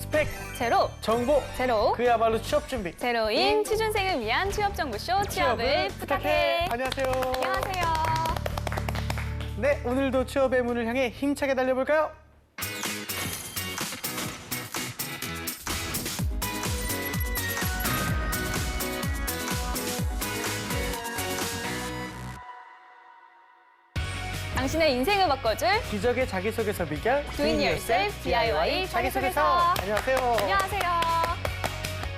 스펙 제로, 정보 제로, 그야말로 취업 준비. 제로인 취준생을 위한 취업정보쇼 취업을 부탁해. 안녕하세요. 안녕하세요. 네, 오늘도 취업의 문을 향해 힘차게 달려볼까요? 당신의 인생을 바꿔줄 기적의 자기소개서 비결 Doing Yourself DIY 자기소개서. 안녕하세요. 안녕하세요.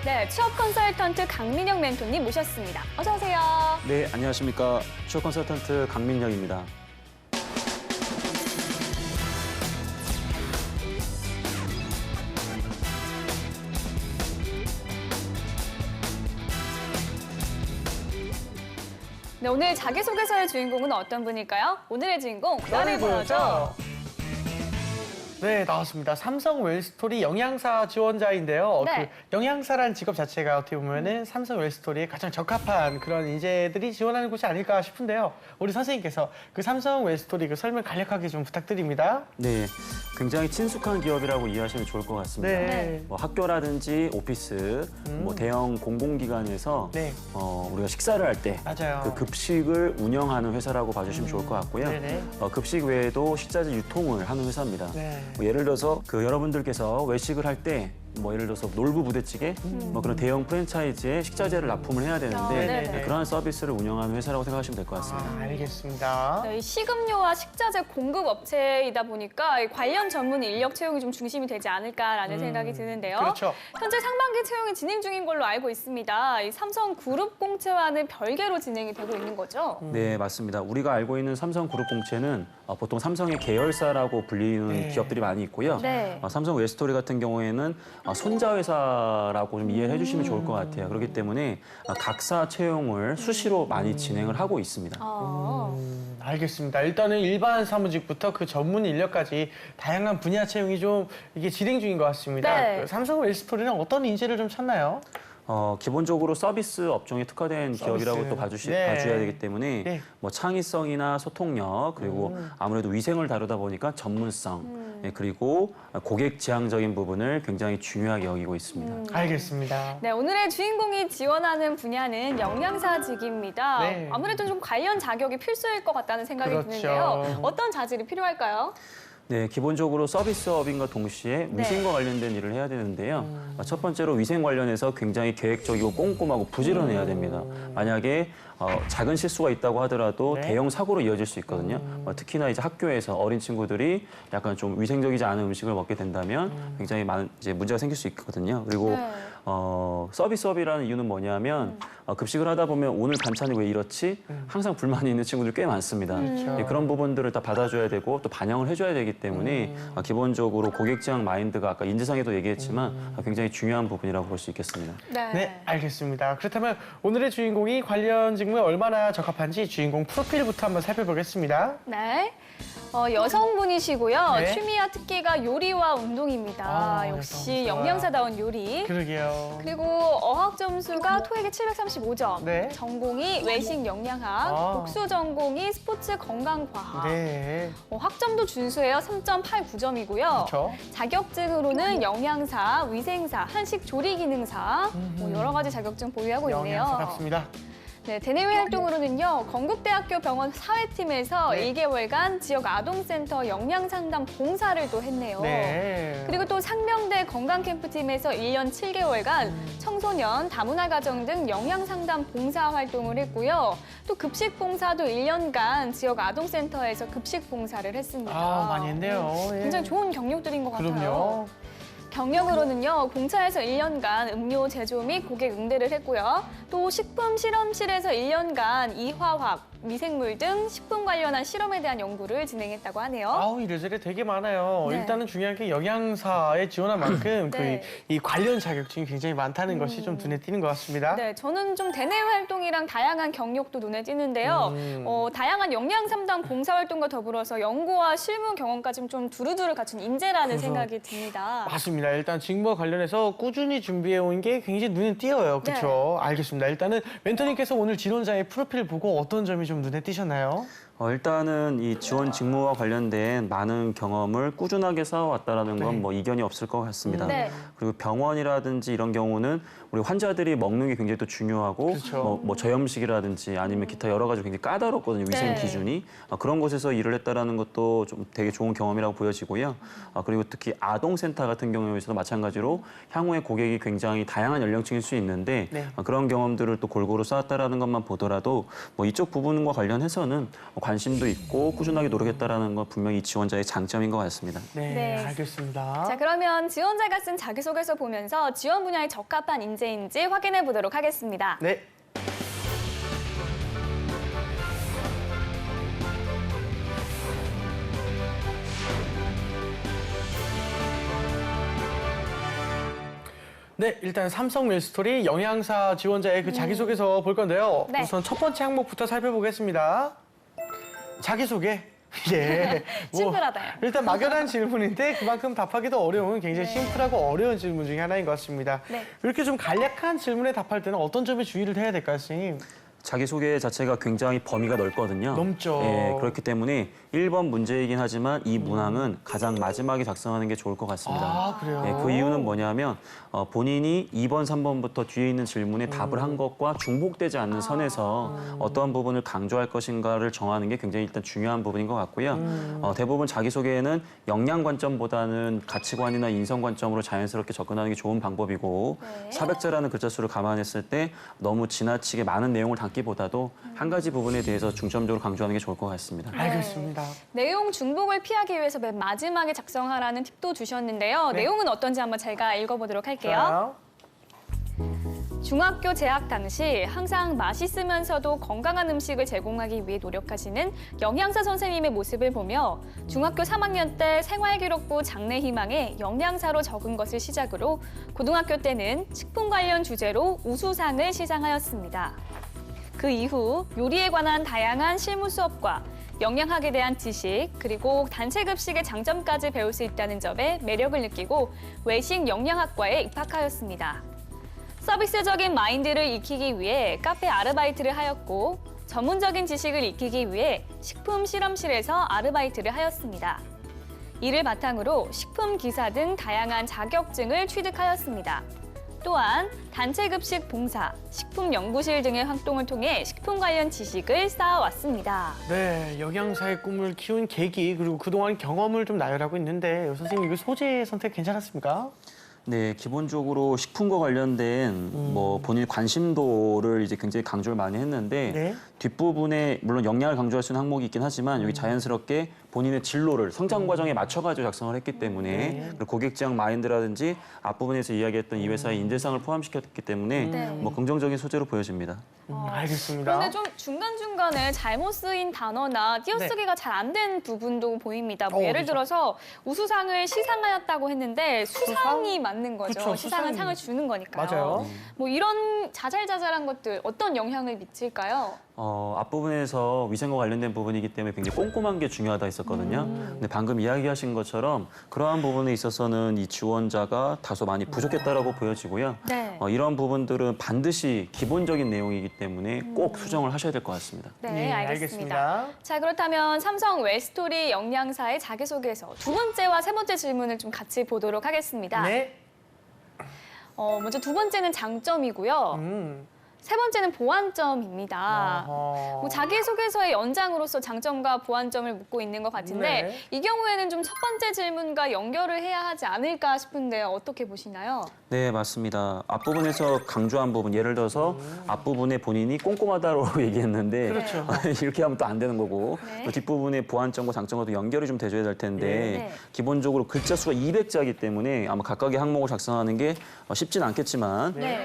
네, 취업 컨설턴트 강민영 멘토님 모셨습니다. 어서 오세요. 네, 안녕하십니까. 취업 컨설턴트 강민혁입니다. 네, 오늘 자기소개서의 주인공은 어떤 분일까요? 오늘의 주인공, 나를 보여줘. 네, 나왔습니다. 삼성 웰스토리 영양사 지원자인데요. 네. 그 영양사란 직업 자체가 어떻게 보면은 삼성 웰스토리에 가장 적합한 그런 인재들이 지원하는 곳이 아닐까 싶은데요. 우리 선생님께서 그 삼성 웰스토리 그 설명 간략하게 좀 부탁드립니다. 네, 굉장히 친숙한 기업이라고 이해하시면 좋을 것 같습니다. 네. 뭐 학교라든지 오피스, 뭐 대형 공공기관에서 네. 우리가 식사를 할 때 맞아요. 그 급식을 운영하는 회사라고 봐주시면 좋을 것 같고요. 네네. 급식 외에도 식자재 유통을 하는 회사입니다. 네. 뭐 예를 들어서 그 여러분들께서 외식을 할 때 뭐 예를 들어서 놀부 부대찌개 뭐 그런 대형 프랜차이즈에 식자재를 납품을 해야 되는데 네네. 그러한 서비스를 운영하는 회사라고 생각하시면 될 것 같습니다. 알겠습니다. 네, 이 식음료와 식자재 공급 업체이다 보니까 이 관련 전문 인력 채용이 좀 중심이 되지 않을까라는 생각이 드는데요. 그렇죠. 현재 상반기 채용이 진행 중인 걸로 알고 있습니다. 이 삼성 그룹 공채와는 별개로 진행이 되고 있는 거죠? 네, 맞습니다. 우리가 알고 있는 삼성그룹 공채는 보통 삼성의 계열사라고 불리는 네. 기업들이 많이 있고요. 네. 삼성 웰스토리 같은 경우에는 손자 회사라고 좀 이해를 해주시면 좋을 것 같아요. 그렇기 때문에 각사 채용을 수시로 많이 진행을 하고 있습니다. 알겠습니다. 일단은 일반 사무직부터 그 전문 인력까지 다양한 분야 채용이 좀 이게 진행 중인 것 같습니다. 네. 그 삼성 웰스토리는 어떤 인재를 좀 찾나요? 기본적으로 서비스 업종에 특화된 기업이라고 또 네. 봐줘야 되기 때문에 네. 뭐 창의성이나 소통력 그리고 아무래도 위생을 다루다 보니까 전문성 그리고 고객 지향적인 부분을 굉장히 중요하게 여기고 있습니다. 알겠습니다. 네, 오늘의 주인공이 지원하는 분야는 영양사직입니다. 네. 아무래도 좀 관련 자격이 필수일 것 같다는 생각이 그렇죠. 드는데요. 어떤 자질이 필요할까요? 네, 기본적으로 서비스업인과 동시에 위생과 관련된 일을 해야 되는데요. 첫 번째로 위생 관련해서 굉장히 계획적이고 꼼꼼하고 부지런해야 됩니다. 만약에 작은 실수가 있다고 하더라도 네. 대형 사고로 이어질 수 있거든요. 특히나 이제 학교에서 어린 친구들이 약간 좀 위생적이지 않은 음식을 먹게 된다면 굉장히 많은 이제 문제가 생길 수 있거든요. 그리고 네. 서비스업이라는 이유는 뭐냐면 급식을 하다 보면 오늘 반찬이 왜 이렇지? 항상 불만이 있는 친구들 꽤 많습니다. 그렇죠. 그런 부분들을 다 받아줘야 되고 또 반영을 해줘야 되기 때문에 기본적으로 고객 지향 마인드가 아까 인재상에도 얘기했지만 굉장히 중요한 부분이라고 볼 수 있겠습니다. 네, 알겠습니다. 그렇다면 오늘의 주인공이 관련 직무에 얼마나 적합한지 주인공 프로필부터 한번 살펴보겠습니다. 네. 여성분이시고요. 네. 취미와 특기가 요리와 운동입니다. 아, 역시 좋아요. 영양사다운 요리. 그러게요. 그리고 어학 점수가 토익이 735점. 네. 전공이 외식 영양학, 아. 복수 전공이 스포츠 건강과학. 네, 학점도 준수해요. 3.89점이고요. 그렇죠. 자격증으로는 영양사, 위생사, 한식 조리 기능사 여러 가지 자격증 보유하고 있네요. 영양사답습니다. 네, 대내외 활동으로는요, 건국대학교 병원 사회팀에서 네. 1개월간 지역 아동센터 영양상담 봉사를 또 했네요. 네. 그리고 또 상명대 건강캠프팀에서 1년 7개월간 청소년, 다문화 가정 등 영양상담 봉사 활동을 했고요. 또 급식 봉사도 1년간 지역 아동센터에서 급식 봉사를 했습니다. 많이 했네요. 예. 굉장히 좋은 경력들인 것 같아요. 그럼요. 경력으로는요, 공차에서 1년간 음료 제조 및 고객 응대를 했고요. 또 식품 실험실에서 1년간 이화학, 미생물 등 식품 관련한 실험에 대한 연구를 진행했다고 하네요. 이래저래 되게 많아요. 네. 일단은 중요한 게 영양사에 지원한 만큼 네. 이 관련 자격증이 굉장히 많다는 것이 좀 눈에 띄는 것 같습니다. 네, 저는 좀 대내외 활동이랑 다양한 경력도 눈에 띄는데요. 다양한 영양 상담 봉사 활동과 더불어서 연구와 실무 경험까지 좀 두루두루 갖춘 인재라는 생각이 듭니다. 맞습니다. 일단 직무와 관련해서 꾸준히 준비해 온 게 굉장히 눈에 띄어요. 그렇죠? 알겠습니다. 일단은 멘토님께서 오늘 지원자의 프로필 보고 어떤 점이 좀 눈에 띄셨나요? 일단은 이 지원 직무와 관련된 많은 경험을 꾸준하게 쌓아왔다라는 건 네. 뭐 이견이 없을 것 같습니다. 네. 그리고 병원이라든지 이런 경우는 우리 환자들이 먹는 게 굉장히 또 중요하고 그렇죠. 뭐 저염식이라든지 아니면 기타 여러 가지 굉장히 까다롭거든요. 위생 네. 기준이. 그런 곳에서 일을 했다라는 것도 좀 되게 좋은 경험이라고 보여지고요. 그리고 특히 아동센터 같은 경우에서도 마찬가지로 향후에 고객이 굉장히 다양한 연령층일 수 있는데 네. 그런 경험들을 또 골고루 쌓았다라는 것만 보더라도 뭐 이쪽 부분과 관련해서는 관심도 있고 꾸준하게 노력했다라는 건 분명히 이 지원자의 장점인 것 같습니다. 네, 네. 알겠습니다. 자, 그러면 지원자가 쓴 자기소개서 보면서 지원 분야에 적합한 인재인지 확인해 보도록 하겠습니다. 네. 네, 일단 삼성 웰스토리 영양사 지원자의 그 자기소개서 볼 건데요. 네. 우선 첫 번째 항목부터 살펴보겠습니다. 자기소개. 예. 심플하다요. 일단 막연한 질문인데 그만큼 답하기도 어려운 굉장히 네. 심플하고 어려운 질문 중에 하나인 것 같습니다. 네. 이렇게 좀 간략한 질문에 답할 때는 어떤 점에 주의를 해야 될까요, 선생님? 자기소개 자체가 굉장히 범위가 넓거든요. 넓죠. 예, 그렇기 때문에 1번 문제이긴 하지만 이 문항은 가장 마지막에 작성하는 게 좋을 것 같습니다. 아, 그래요? 예, 그 이유는 뭐냐면 본인이 2번, 3번부터 뒤에 있는 질문에 답을 한 것과 중복되지 않는 선에서 어떠한 부분을 강조할 것인가를 정하는 게 굉장히 일단 중요한 부분인 것 같고요. 대부분 자기소개에는 역량 관점보다는 가치관이나 인성 관점으로 자연스럽게 접근하는 게 좋은 방법이고 네. 400자라는 글자 수를 감안했을 때 너무 지나치게 많은 내용을 담기보다도 한 가지 부분에 대해서 중점적으로 강조하는 게 좋을 것 같습니다. 알겠습니다. 내용 중복을 피하기 위해서 맨 마지막에 작성하라는 팁도 주셨는데요. 네. 내용은 어떤지 한번 제가 읽어보도록 할게요. 좋아요. 중학교 재학 당시 항상 맛있으면서도 건강한 음식을 제공하기 위해 노력하시는 영양사 선생님의 모습을 보며 중학교 3학년 때 생활기록부 장래 희망에 영양사로 적은 것을 시작으로 고등학교 때는 식품 관련 주제로 우수상을 시상하였습니다. 그 이후 요리에 관한 다양한 실무 수업과 영양학에 대한 지식, 그리고 단체 급식의 장점까지 배울 수 있다는 점에 매력을 느끼고 외식 영양학과에 입학하였습니다. 서비스적인 마인드를 익히기 위해 카페 아르바이트를 하였고 전문적인 지식을 익히기 위해 식품 실험실에서 아르바이트를 하였습니다. 이를 바탕으로 식품 기사 등 다양한 자격증을 취득하였습니다. 또한 단체 급식 봉사, 식품 연구실 등의 활동을 통해 식품 관련 지식을 쌓아왔습니다. 네, 영양사의 꿈을 키운 계기 그리고 그동안 경험을 좀 나열하고 있는데 선생님 이거 소재 선택 괜찮았습니까? 네, 기본적으로 식품과 관련된 뭐 본인 관심도를 이제 굉장히 강조를 많이 했는데 네. 뒷부분에 물론 역량을 강조할 수 있는 항목이 있긴 하지만 여기 자연스럽게 본인의 진로를 성장 과정에 맞춰가지고 작성을 했기 때문에 네. 그리고 고객 지향 마인드라든지 앞부분에서 이야기했던 이 회사의 인재상을 포함시켰기 때문에 네. 뭐 긍정적인 소재로 보여집니다. 알겠습니다. 그런데 좀 중간중간에 잘못 쓰인 단어나 띄어쓰기가 잘 안 된 부분도 보입니다. 뭐 예를 그렇죠. 들어서 우수상을 시상하였다고 했는데 수상이 맞는 거죠. 그쵸, 시상은 수상이. 상을 주는 거니까요. 맞아요. 뭐 이런 자잘자잘한 것들 어떤 영향을 미칠까요? 앞부분에서 위생과 관련된 부분이기 때문에 굉장히 꼼꼼한 게 중요하다 했었거든요. 근데 방금 이야기하신 것처럼 그러한 부분에 있어서는 이 지원자가 다소 많이 부족했다라고 보여지고요. 네. 이런 부분들은 반드시 기본적인 내용이기 때문에 꼭 수정을 하셔야 될 것 같습니다. 네, 알겠습니다. 자, 그렇다면 삼성 웰스토리 영양사의 자기소개서 두 번째와 세 번째 질문을 좀 같이 보도록 하겠습니다. 네. 먼저 두 번째는 장점이고요. 세 번째는 보완점입니다. 어허. 뭐 자기소개서의 연장으로서 장점과 보완점을 묻고 있는 것 같은데 네. 이 경우에는 좀 첫 번째 질문과 연결을 해야 하지 않을까 싶은데요. 어떻게 보시나요? 네, 맞습니다. 앞부분에서 강조한 부분, 예를 들어서 앞부분에 본인이 꼼꼼하다고 얘기했는데 그렇죠. 이렇게 하면 또 안 되는 거고 네. 또 뒷부분에 보완점과 장점과 또 연결이 좀 돼줘야 될 텐데 네. 기본적으로 글자 수가 200자이기 때문에 아마 각각의 항목을 작성하는 게 쉽지는 않겠지만 네.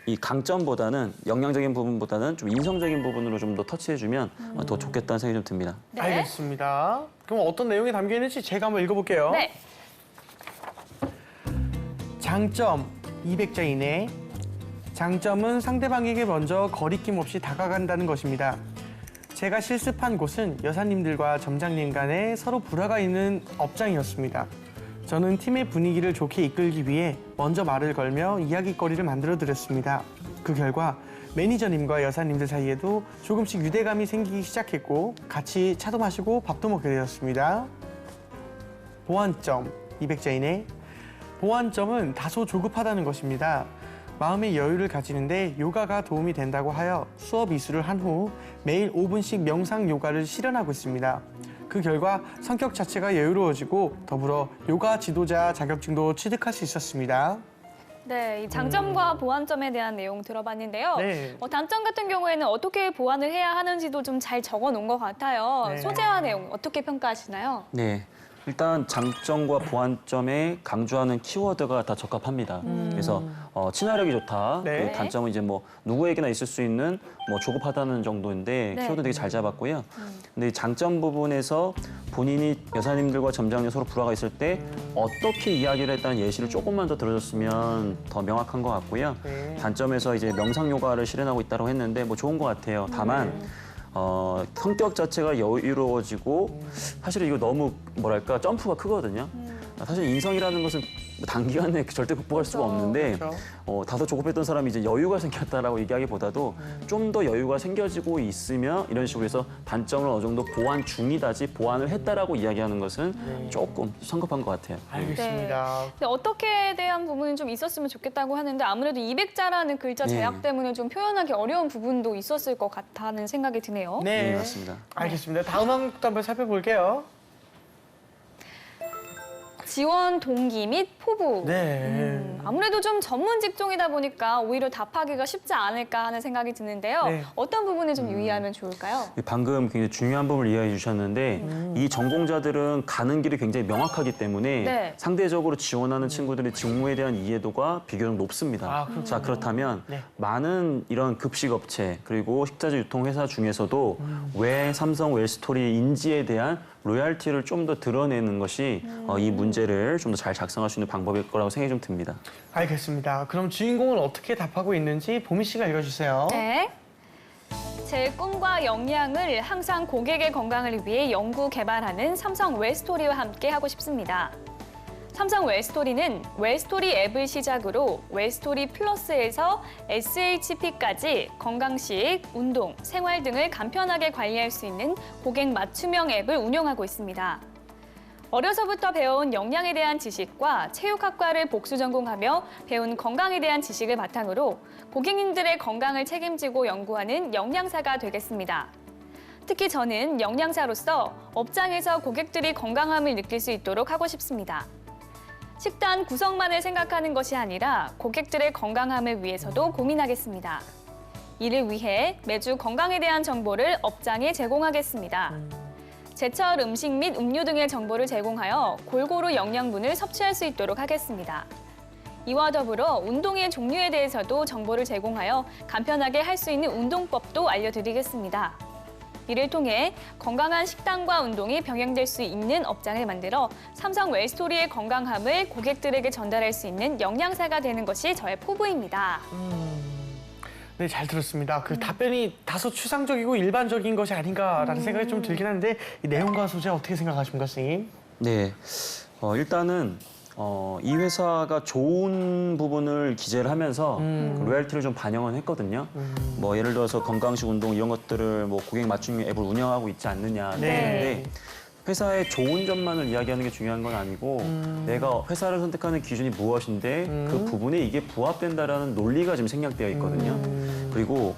이 강점보다는 영양적인 부분보다는 좀 인성적인 부분으로 좀 더 터치해주면 더 좋겠다는 생각이 좀 듭니다. 네. 알겠습니다. 그럼 어떤 내용이 담겨 있는지 제가 한번 읽어볼게요. 네. 장점 200자 이내. 장점은 상대방에게 먼저 거리낌 없이 다가간다는 것입니다. 제가 실습한 곳은 여사님들과 점장님 간에 서로 불화가 있는 업장이었습니다. 저는 팀의 분위기를 좋게 이끌기 위해 먼저 말을 걸며 이야깃거리를 만들어 드렸습니다. 그 결과 매니저님과 여사님들 사이에도 조금씩 유대감이 생기기 시작했고 같이 차도 마시고 밥도 먹게 되었습니다. 보완점 200자 이내. 보완점은 다소 조급하다는 것입니다. 마음의 여유를 가지는데 요가가 도움이 된다고 하여 수업 이수를 한 후 매일 5분씩 명상 요가를 실현하고 있습니다. 그 결과 성격 자체가 여유로워지고 더불어 요가 지도자 자격증도 취득할 수 있었습니다. 네, 이 장점과 보완점에 대한 내용 들어봤는데요. 네. 단점 같은 경우에는 어떻게 보완을 해야 하는지도 좀 잘 적어 놓은 것 같아요. 네. 소재와 내용 어떻게 평가하시나요? 네. 일단 장점과 보완점에 강조하는 키워드가 다 적합합니다. 그래서 친화력이 좋다. 네. 그 단점은 이제 뭐 누구에게나 있을 수 있는 뭐 조급하다는 정도인데 네. 키워드 되게 잘 잡았고요. 근데 이 장점 부분에서 본인이 여사님들과 점장님 서로 불화가 있을 때 어떻게 이야기를 했다는 예시를 조금만 더 들어줬으면 더 명확한 것 같고요. 네. 단점에서 이제 명상 요가를 실현하고 있다고 했는데 뭐 좋은 것 같아요. 다만 성격 자체가 여유로워지고 사실은 이거 너무 뭐랄까 점프가 크거든요. 사실 인성이라는 것은 단기간에 절대 극복할 수가 없는데 그렇죠. 다소 조급했던 사람이 이제 여유가 생겼다라고 얘기하기보다도 좀 더 여유가 생겨지고 있으며 이런 식으로 해서 단점을 어느 정도 보완 중이다지 보완을 했다라고 이야기하는 것은 조금 성급한 것 같아요. 알겠습니다. 근데 어떻게 대한 부분은 좀 있었으면 좋겠다고 하는데 아무래도 200자라는 글자 네. 제약 때문에 좀 표현하기 어려운 부분도 있었을 것 같다는 생각이 드네요. 네, 맞습니다. 알겠습니다. 다음 항목도 한번 살펴볼게요. 지원 동기 및 포부. 네. 아무래도 좀 전문 직종이다 보니까 오히려 답하기가 쉽지 않을까 하는 생각이 드는데요. 네. 어떤 부분을 좀 유의하면 좋을까요? 방금 굉장히 중요한 부분을 이야기해 주셨는데 이 전공자들은 가는 길이 굉장히 명확하기 때문에 네. 상대적으로 지원하는 친구들의 직무에 대한 이해도가 비교적 높습니다. 아, 그렇군요. 자, 그렇다면 네. 많은 이런 급식업체 그리고 식자재 유통회사 중에서도 왜 삼성 웰스토리 인지에 대한 로얄티를 좀 더 드러내는 것이 이 문제를 좀 더 잘 작성할 수 있는 방법일 거라고 생각이 좀 듭니다. 알겠습니다. 그럼 주인공은 어떻게 답하고 있는지 보미 씨가 읽어주세요. 네. 제 꿈과 역량을 항상 고객의 건강을 위해 연구 개발하는 삼성 웰스토리와 함께 하고 싶습니다. 삼성 웰스토리는 웰스토리 앱을 시작으로 웰스토리 플러스에서 SHP까지 건강식, 운동, 생활 등을 간편하게 관리할 수 있는 고객 맞춤형 앱을 운영하고 있습니다. 어려서부터 배워온 영양에 대한 지식과 체육학과를 복수 전공하며 배운 건강에 대한 지식을 바탕으로 고객님들의 건강을 책임지고 연구하는 영양사가 되겠습니다. 특히 저는 영양사로서 업장에서 고객들이 건강함을 느낄 수 있도록 하고 싶습니다. 식단 구성만을 생각하는 것이 아니라 고객들의 건강함을 위해서도 고민하겠습니다. 이를 위해 매주 건강에 대한 정보를 업장에 제공하겠습니다. 제철 음식 및 음료 등의 정보를 제공하여 골고루 영양분을 섭취할 수 있도록 하겠습니다. 이와 더불어 운동의 종류에 대해서도 정보를 제공하여 간편하게 할 수 있는 운동법도 알려드리겠습니다. 이를 통해 건강한 식단과 운동이 병행될 수 있는 업장을 만들어 삼성 웰스토리의 건강함을 고객들에게 전달할 수 있는 영양사가 되는 것이 저의 포부입니다. 네, 잘 들었습니다. 그 답변이 다소 추상적이고 일반적인 것이 아닌가라는 생각이 좀 들긴 하는데 이 내용과 소재 어떻게 생각하십니까, 선생님? 네, 일단은 이 회사가 좋은 부분을 기재를 하면서 그 로얄티를 좀 반영은 했거든요. 뭐 예를 들어서 건강식 운동 이런 것들을 뭐 고객 맞춤 앱을 운영하고 있지 않느냐. 네. 근데 회사의 좋은 점만을 이야기하는 게 중요한 건 아니고 내가 회사를 선택하는 기준이 무엇인데 그 부분에 이게 부합된다라는 논리가 지금 생략되어 있거든요. 그리고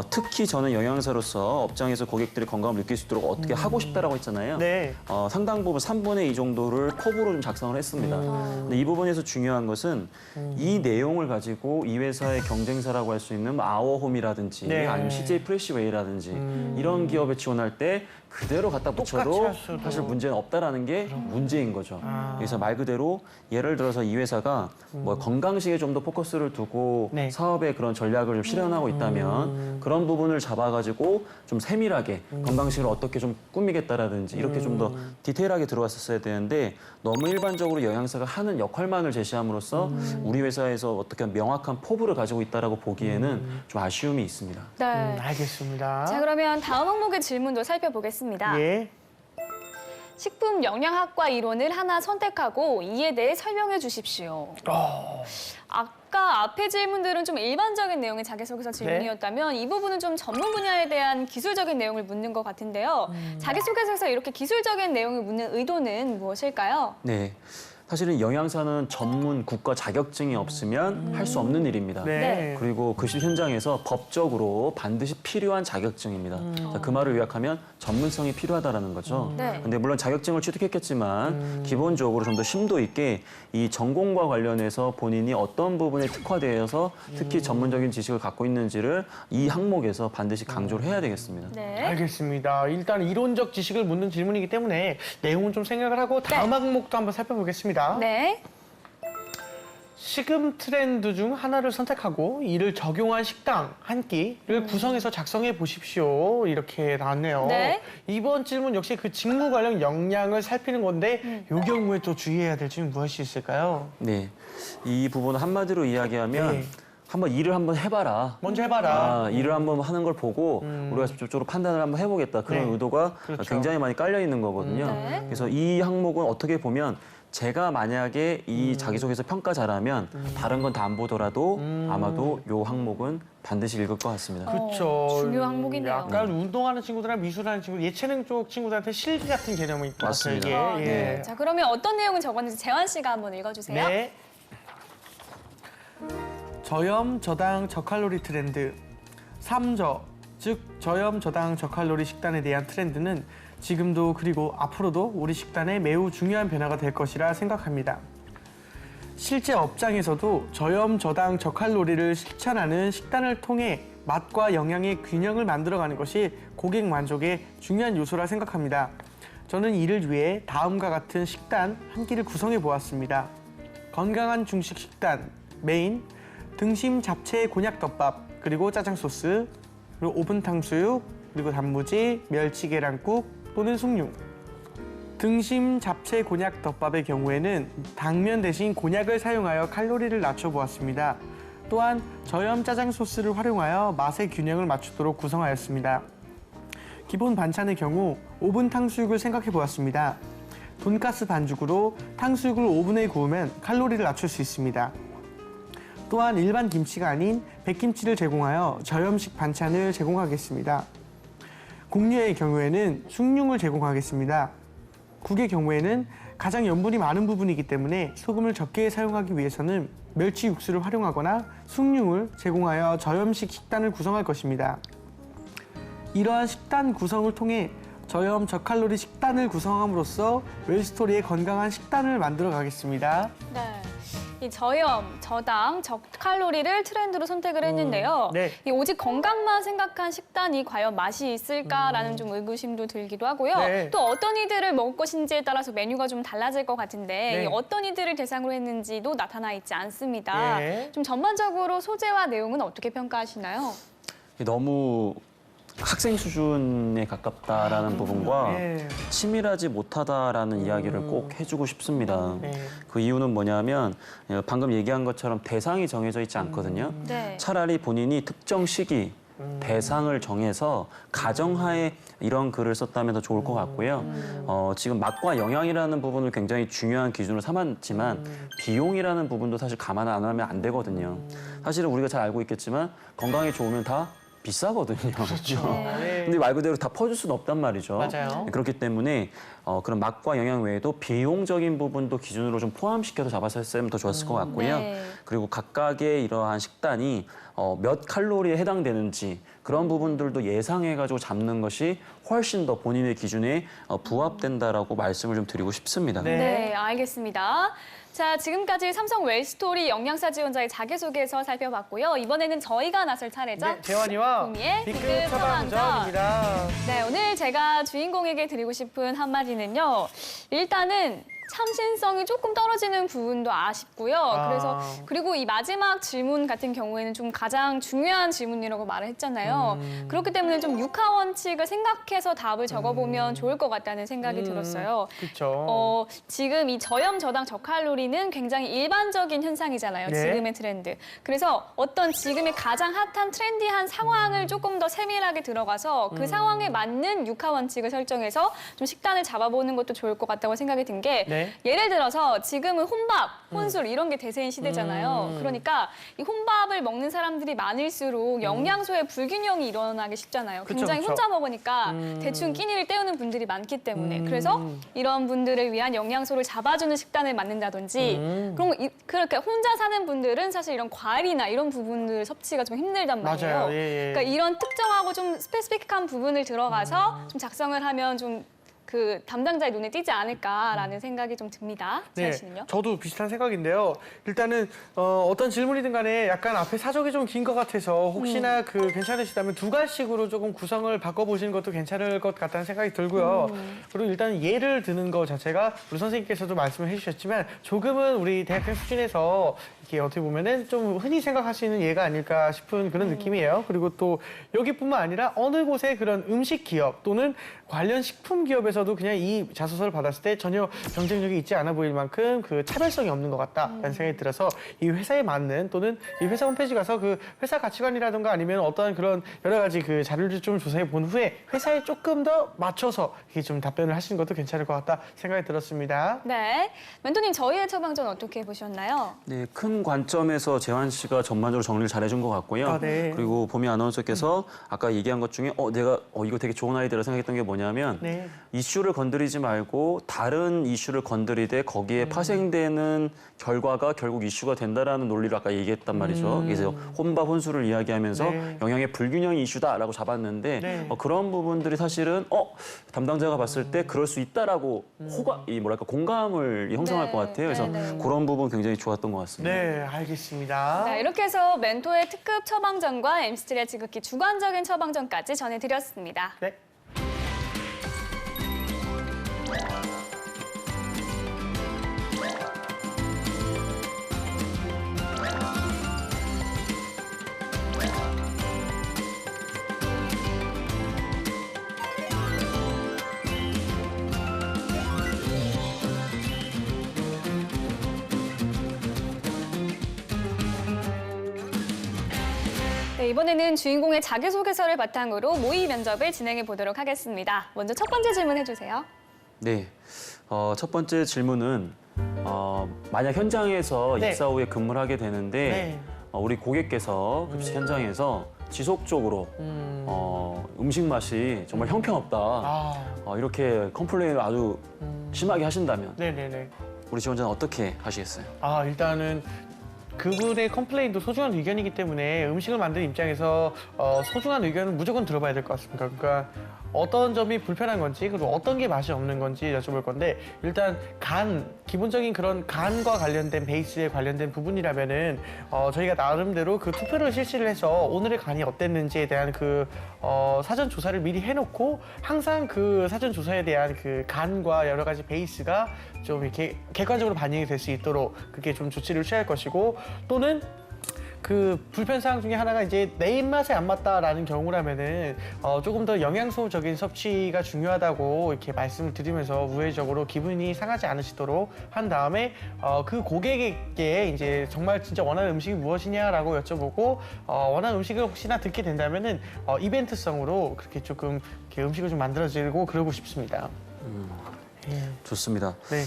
특히 저는 영양사로서 업장에서 고객들이 건강을 느낄 수 있도록 어떻게 하고 싶다라고 했잖아요. 네. 상당 부분 3분의 2 정도를 컵으로 좀 작성을 했습니다. 근데 이 부분에서 중요한 것은 이 내용을 가지고 이 회사의 경쟁사라고 할 수 있는 아워홈이라든지 네. 아니면 CJ 프레시웨이라든지 이런 기업에 지원할 때 그대로 갖다 붙여도 똑같이 할 수도. 사실 문제는 없다라는 게 문제인 거죠. 그래서 말 그대로 예를 들어서 이 회사가 뭐 건강식에 좀 더 포커스를 두고 네. 사업의 그런 전략을 좀 실현하고 있다면 그런 부분을 잡아가지고 좀 세밀하게 건강식을 어떻게 좀 꾸미겠다라든지 이렇게 좀 더 디테일하게 들어갔었어야 되는데 너무 일반적으로 영양사가 하는 역할만을 제시함으로써 우리 회사에서 어떻게 명확한 포부를 가지고 있다라고 보기에는 좀 아쉬움이 있습니다. 네. 알겠습니다. 자, 그러면 다음 항목의 질문도 살펴보겠습니다. 예. 식품 영양학과 이론을 하나 선택하고 이에 대해 설명해 주십시오. 아까 앞의 질문들은 좀 일반적인 내용의 자기소개서 질문이었다면 이 부분은 좀 전문 분야에 대한 기술적인 내용을 묻는 것 같은데요. 자기소개서에서 이렇게 기술적인 내용을 묻는 의도는 무엇일까요? 네. 사실은 영양사는 전문 국가 자격증이 없으면 할 수 없는 일입니다. 네. 그리고 교실 현장에서 법적으로 반드시 필요한 자격증입니다. 자, 그 말을 요약하면 전문성이 필요하다라는 거죠. 네. 근데 물론 자격증을 취득했겠지만 기본적으로 좀 더 심도 있게 이 전공과 관련해서 본인이 어떤 부분에 특화되어서 특히 전문적인 지식을 갖고 있는지를 이 항목에서 반드시 강조를 해야 되겠습니다. 네. 알겠습니다. 일단 이론적 지식을 묻는 질문이기 때문에 내용은 좀 생각을 하고 다음 항목도 한번 살펴보겠습니다. 네. 식음 트렌드 중 하나를 선택하고 이를 적용한 식당 한 끼를 구성해서 작성해 보십시오. 이렇게 나왔네요. 네. 이번 질문 역시 그 직무 관련 역량을 살피는 건데 이 경우에 또 주의해야 될 점이 무엇이 있을까요? 네. 이 부분을 한마디로 이야기하면 네. 한번 일을 한번 해봐라. 먼저 해봐라. 일을 한번 하는 걸 보고 우리가 직접적으로 판단을 한번 해보겠다. 그런 네. 의도가 그렇죠. 굉장히 많이 깔려 있는 거거든요. 네. 그래서 이 항목은 어떻게 보면 제가 만약에 이 자기소개서 평가 잘하면 다른 건 다 안 보더라도 아마도 이 항목은 반드시 읽을 것 같습니다. 그렇죠. 중요 항목이네요. 약간 운동하는 친구들이나 미술하는 친구, 예체능 쪽 친구들한테 실기 같은 개념이 있고 맞습니다. 이게. 네. 자, 그러면 어떤 내용을 적었는지 재환 씨가 한번 읽어주세요. 네. 저염, 저당, 저칼로리 트렌드. 3저, 즉 저염, 저당, 저칼로리 식단에 대한 트렌드는 지금도 그리고 앞으로도 우리 식단에 매우 중요한 변화가 될 것이라 생각합니다. 실제 업장에서도 저염, 저당, 저칼로리를 실천하는 식단을 통해 맛과 영양의 균형을 만들어가는 것이 고객 만족의 중요한 요소라 생각합니다. 저는 이를 위해 다음과 같은 식단 한 끼를 구성해 보았습니다. 건강한 중식 식단, 메인, 등심 잡채 곤약 덮밥, 그리고 짜장 소스, 그리고 오븐 탕수육, 그리고 단무지, 멸치 계란국 또는 숭늉. 등심 잡채 곤약 덮밥의 경우에는 당면 대신 곤약을 사용하여 칼로리를 낮춰보았습니다. 또한 저염 짜장 소스를 활용하여 맛의 균형을 맞추도록 구성하였습니다. 기본 반찬의 경우 오븐 탕수육을 생각해 보았습니다. 돈가스 반죽으로 탕수육을 오븐에 구우면 칼로리를 낮출 수 있습니다. 또한 일반 김치가 아닌 백김치를 제공하여 저염식 반찬을 제공하겠습니다. 곡류의 경우에는 숭늉을 제공하겠습니다. 국의 경우에는 가장 염분이 많은 부분이기 때문에 소금을 적게 사용하기 위해서는 멸치 육수를 활용하거나 숭늉을 제공하여 저염식 식단을 구성할 것입니다. 이러한 식단 구성을 통해 저염 저칼로리 식단을 구성함으로써 웰스토리의 건강한 식단을 만들어 가겠습니다. 네. 이 저염, 저당, 저칼로리를 트렌드로 선택을 했는데요. 네. 이 오직 건강만 생각한 식단이 과연 맛이 있을까라는 좀 의구심도 들기도 하고요. 네. 또 어떤 이들을 먹을 것인지에 따라서 메뉴가 좀 달라질 것 같은데 네. 이 어떤 이들을 대상으로 했는지도 나타나 있지 않습니다. 네. 좀 전반적으로 소재와 내용은 어떻게 평가하시나요? 너무 학생 수준에 가깝다라는 부분과 네. 치밀하지 못하다라는 이야기를 꼭 해주고 싶습니다. 네. 그 이유는 뭐냐면 방금 얘기한 것처럼 대상이 정해져 있지 않거든요. 네. 차라리 본인이 특정 시기, 대상을 정해서 가정하에 이런 글을 썼다면 더 좋을 것 같고요. 지금 맛과 영양이라는 부분을 굉장히 중요한 기준으로 삼았지만 비용이라는 부분도 사실 감안 안 하면 안 되거든요. 사실은 우리가 잘 알고 있겠지만 건강에 좋으면 다 비싸거든요. 그렇죠. 네. 근데 말 그대로 다 퍼줄 수는 없단 말이죠. 맞아요. 그렇기 때문에 그런 맛과 영양 외에도 비용적인 부분도 기준으로 좀 포함시켜서 잡았었으면 더 좋았을 것 같고요. 네. 그리고 각각의 이러한 식단이 몇 칼로리에 해당되는지 그런 부분들도 예상해가지고 잡는 것이 훨씬 더 본인의 기준에 부합된다라고 말씀을 좀 드리고 싶습니다. 네. 네, 알겠습니다. 자, 지금까지 삼성 웰스토리 영양사 지원자의 자기소개서 살펴봤고요. 이번에는 저희가 나설 차례죠. 네, 재환이와 구미의 B급 B급 처방전입니다. 네, 오늘 제가 주인공에게 드리고 싶은 한마디는요. 일단은 참신성이 조금 떨어지는 부분도 아쉽고요. 그래서 그리고 이 마지막 질문 같은 경우에는 좀 가장 중요한 질문이라고 말을 했잖아요. 그렇기 때문에 좀 육하 원칙을 생각해서 답을 적어보면 좋을 것 같다는 생각이 들었어요. 그렇죠. 지금 이 저염, 저당, 저칼로리는 굉장히 일반적인 현상이잖아요. 네. 지금의 트렌드. 그래서 어떤 지금의 가장 핫한 트렌디한 상황을 조금 더 세밀하게 들어가서 그 상황에 맞는 육하 원칙을 설정해서 좀 식단을 잡아보는 것도 좋을 것 같다고 생각이 든 게 네. 예를 들어서 지금은 혼밥, 혼술 이런 게 대세인 시대잖아요. 그러니까 이 혼밥을 먹는 사람들이 많을수록 영양소의 불균형이 일어나기 쉽잖아요. 그쵸, 굉장히 그쵸. 혼자 먹으니까 대충 끼니를 때우는 분들이 많기 때문에 그래서 이런 분들을 위한 영양소를 잡아주는 식단을 만든다든지 그렇게 혼자 사는 분들은 사실 이런 과일이나 이런 부분들 섭취가 좀 힘들단 말이에요. 맞아요. 예, 예. 그러니까 이런 특정하고 좀 스페시픽한 부분을 들어가서 좀 작성을 하면 좀 그 담당자의 눈에 띄지 않을까라는 생각이 좀 듭니다. 지한 씨는요? 저도 비슷한 생각인데요. 일단은 어떤 질문이든 간에 약간 앞에 사족이 좀 긴 것 같아서 혹시나 괜찮으시다면 두 가지식으로 조금 구성을 바꿔보시는 것도 괜찮을 것 같다는 생각이 들고요. 그리고 일단 예를 드는 것 자체가 우리 선생님께서도 말씀을 해주셨지만 조금은 우리 대학생 수준에서 이게 어떻게 보면은 좀 흔히 생각할 수 있는 예가 아닐까 싶은 그런 느낌이에요. 그리고 또 여기뿐만 아니라 어느 곳의 그런 음식 기업 또는 관련 식품 기업에서도 그냥 이 자소서를 받았을 때 전혀 경쟁력이 있지 않아 보일 만큼 그 차별성이 없는 것 같다라는 생각이 들어서 이 회사에 맞는 또는 이 회사 홈페이지 가서 그 회사 가치관이라든가 아니면 어떠한 그런 여러 가지 그 자료를 좀 조사해 본 후에 회사에 조금 더 맞춰서 이렇게 좀 답변을 하시는 것도 괜찮을 것 같다 생각이 들었습니다. 네. 멘토님, 저희의 처방전 어떻게 보셨나요? 네, 큰 관점에서 재환 씨가 전반적으로 정리를 잘해준 것 같고요. 아, 네. 그리고 보미 아나운서께서 아까 얘기한 것 중에 내가 이거 되게 좋은 아이디어라 생각했던 게 뭐냐면 네. 이슈를 건드리지 말고 다른 이슈를 건드리되 거기에 파생되는 결과가 결국 이슈가 된다라는 논리를 아까 얘기했단 말이죠. 그래서 혼밥 혼술을 이야기하면서 네. 영양의 불균형이 이슈다라고 잡았는데 네. 그런 부분들이 사실은 담당자가 봤을 때 그럴 수 있다라고 공감을 형성할 네. 것 같아요. 그래서 네, 네. 그런 부분 굉장히 좋았던 것 같습니다. 네, 알겠습니다. 네, 이렇게 해서 멘토의 특급 처방전과 MCT의 지극히 주관적인 처방전까지 전해드렸습니다. 네. 네, 이번에는 주인공의 자기소개서를 바탕으로 모의 면접을 진행해 보도록 하겠습니다. 먼저 첫 번째 질문 해주세요. 네, 첫 번째 질문은 만약 현장에서 네. 입사 후에 근무를 하게 되는데 네. 우리 고객께서 급식 현장에서 지속적으로 음식 맛이 정말 형편없다 아, 이렇게 컴플레인을 아주 심하게 하신다면 네네네. 우리 지원자는 어떻게 하시겠어요? 아, 일단은 그분의 컴플레인도 소중한 의견이기 때문에 음식을 만드는 입장에서 소중한 의견은 무조건 들어봐야 될 것 같습니다. 그러니까 어떤 점이 불편한 건지 그리고 어떤 게 맛이 없는 건지 여쭤볼 건데 일단 기본적인 그런 간과 관련된 베이스에 관련된 부분이라면은 저희가 나름대로 그 투표를 실시를 해서 오늘의 간이 어땠는지에 대한 그 사전 조사를 미리 해놓고 항상 그 사전 조사에 대한 그 간과 여러 가지 베이스가 좀 이렇게 객관적으로 반영이 될 수 있도록 그렇게 좀 조치를 취할 것이고 또는 그 불편사항 중에 하나가 이제 내 입맛에 안 맞다라는 경우라면은 조금 더 영양소적인 섭취가 중요하다고 이렇게 말씀을 드리면서 우회적으로 기분이 상하지 않으시도록 한 다음에 그 고객에게 이제 정말 진짜 원하는 음식이 무엇이냐라고 여쭤보고 원하는 음식을 혹시나 듣게 된다면은 이벤트성으로 그렇게 조금 이렇게 음식을 좀 만들어드리고 그러고 싶습니다. 좋습니다. 네.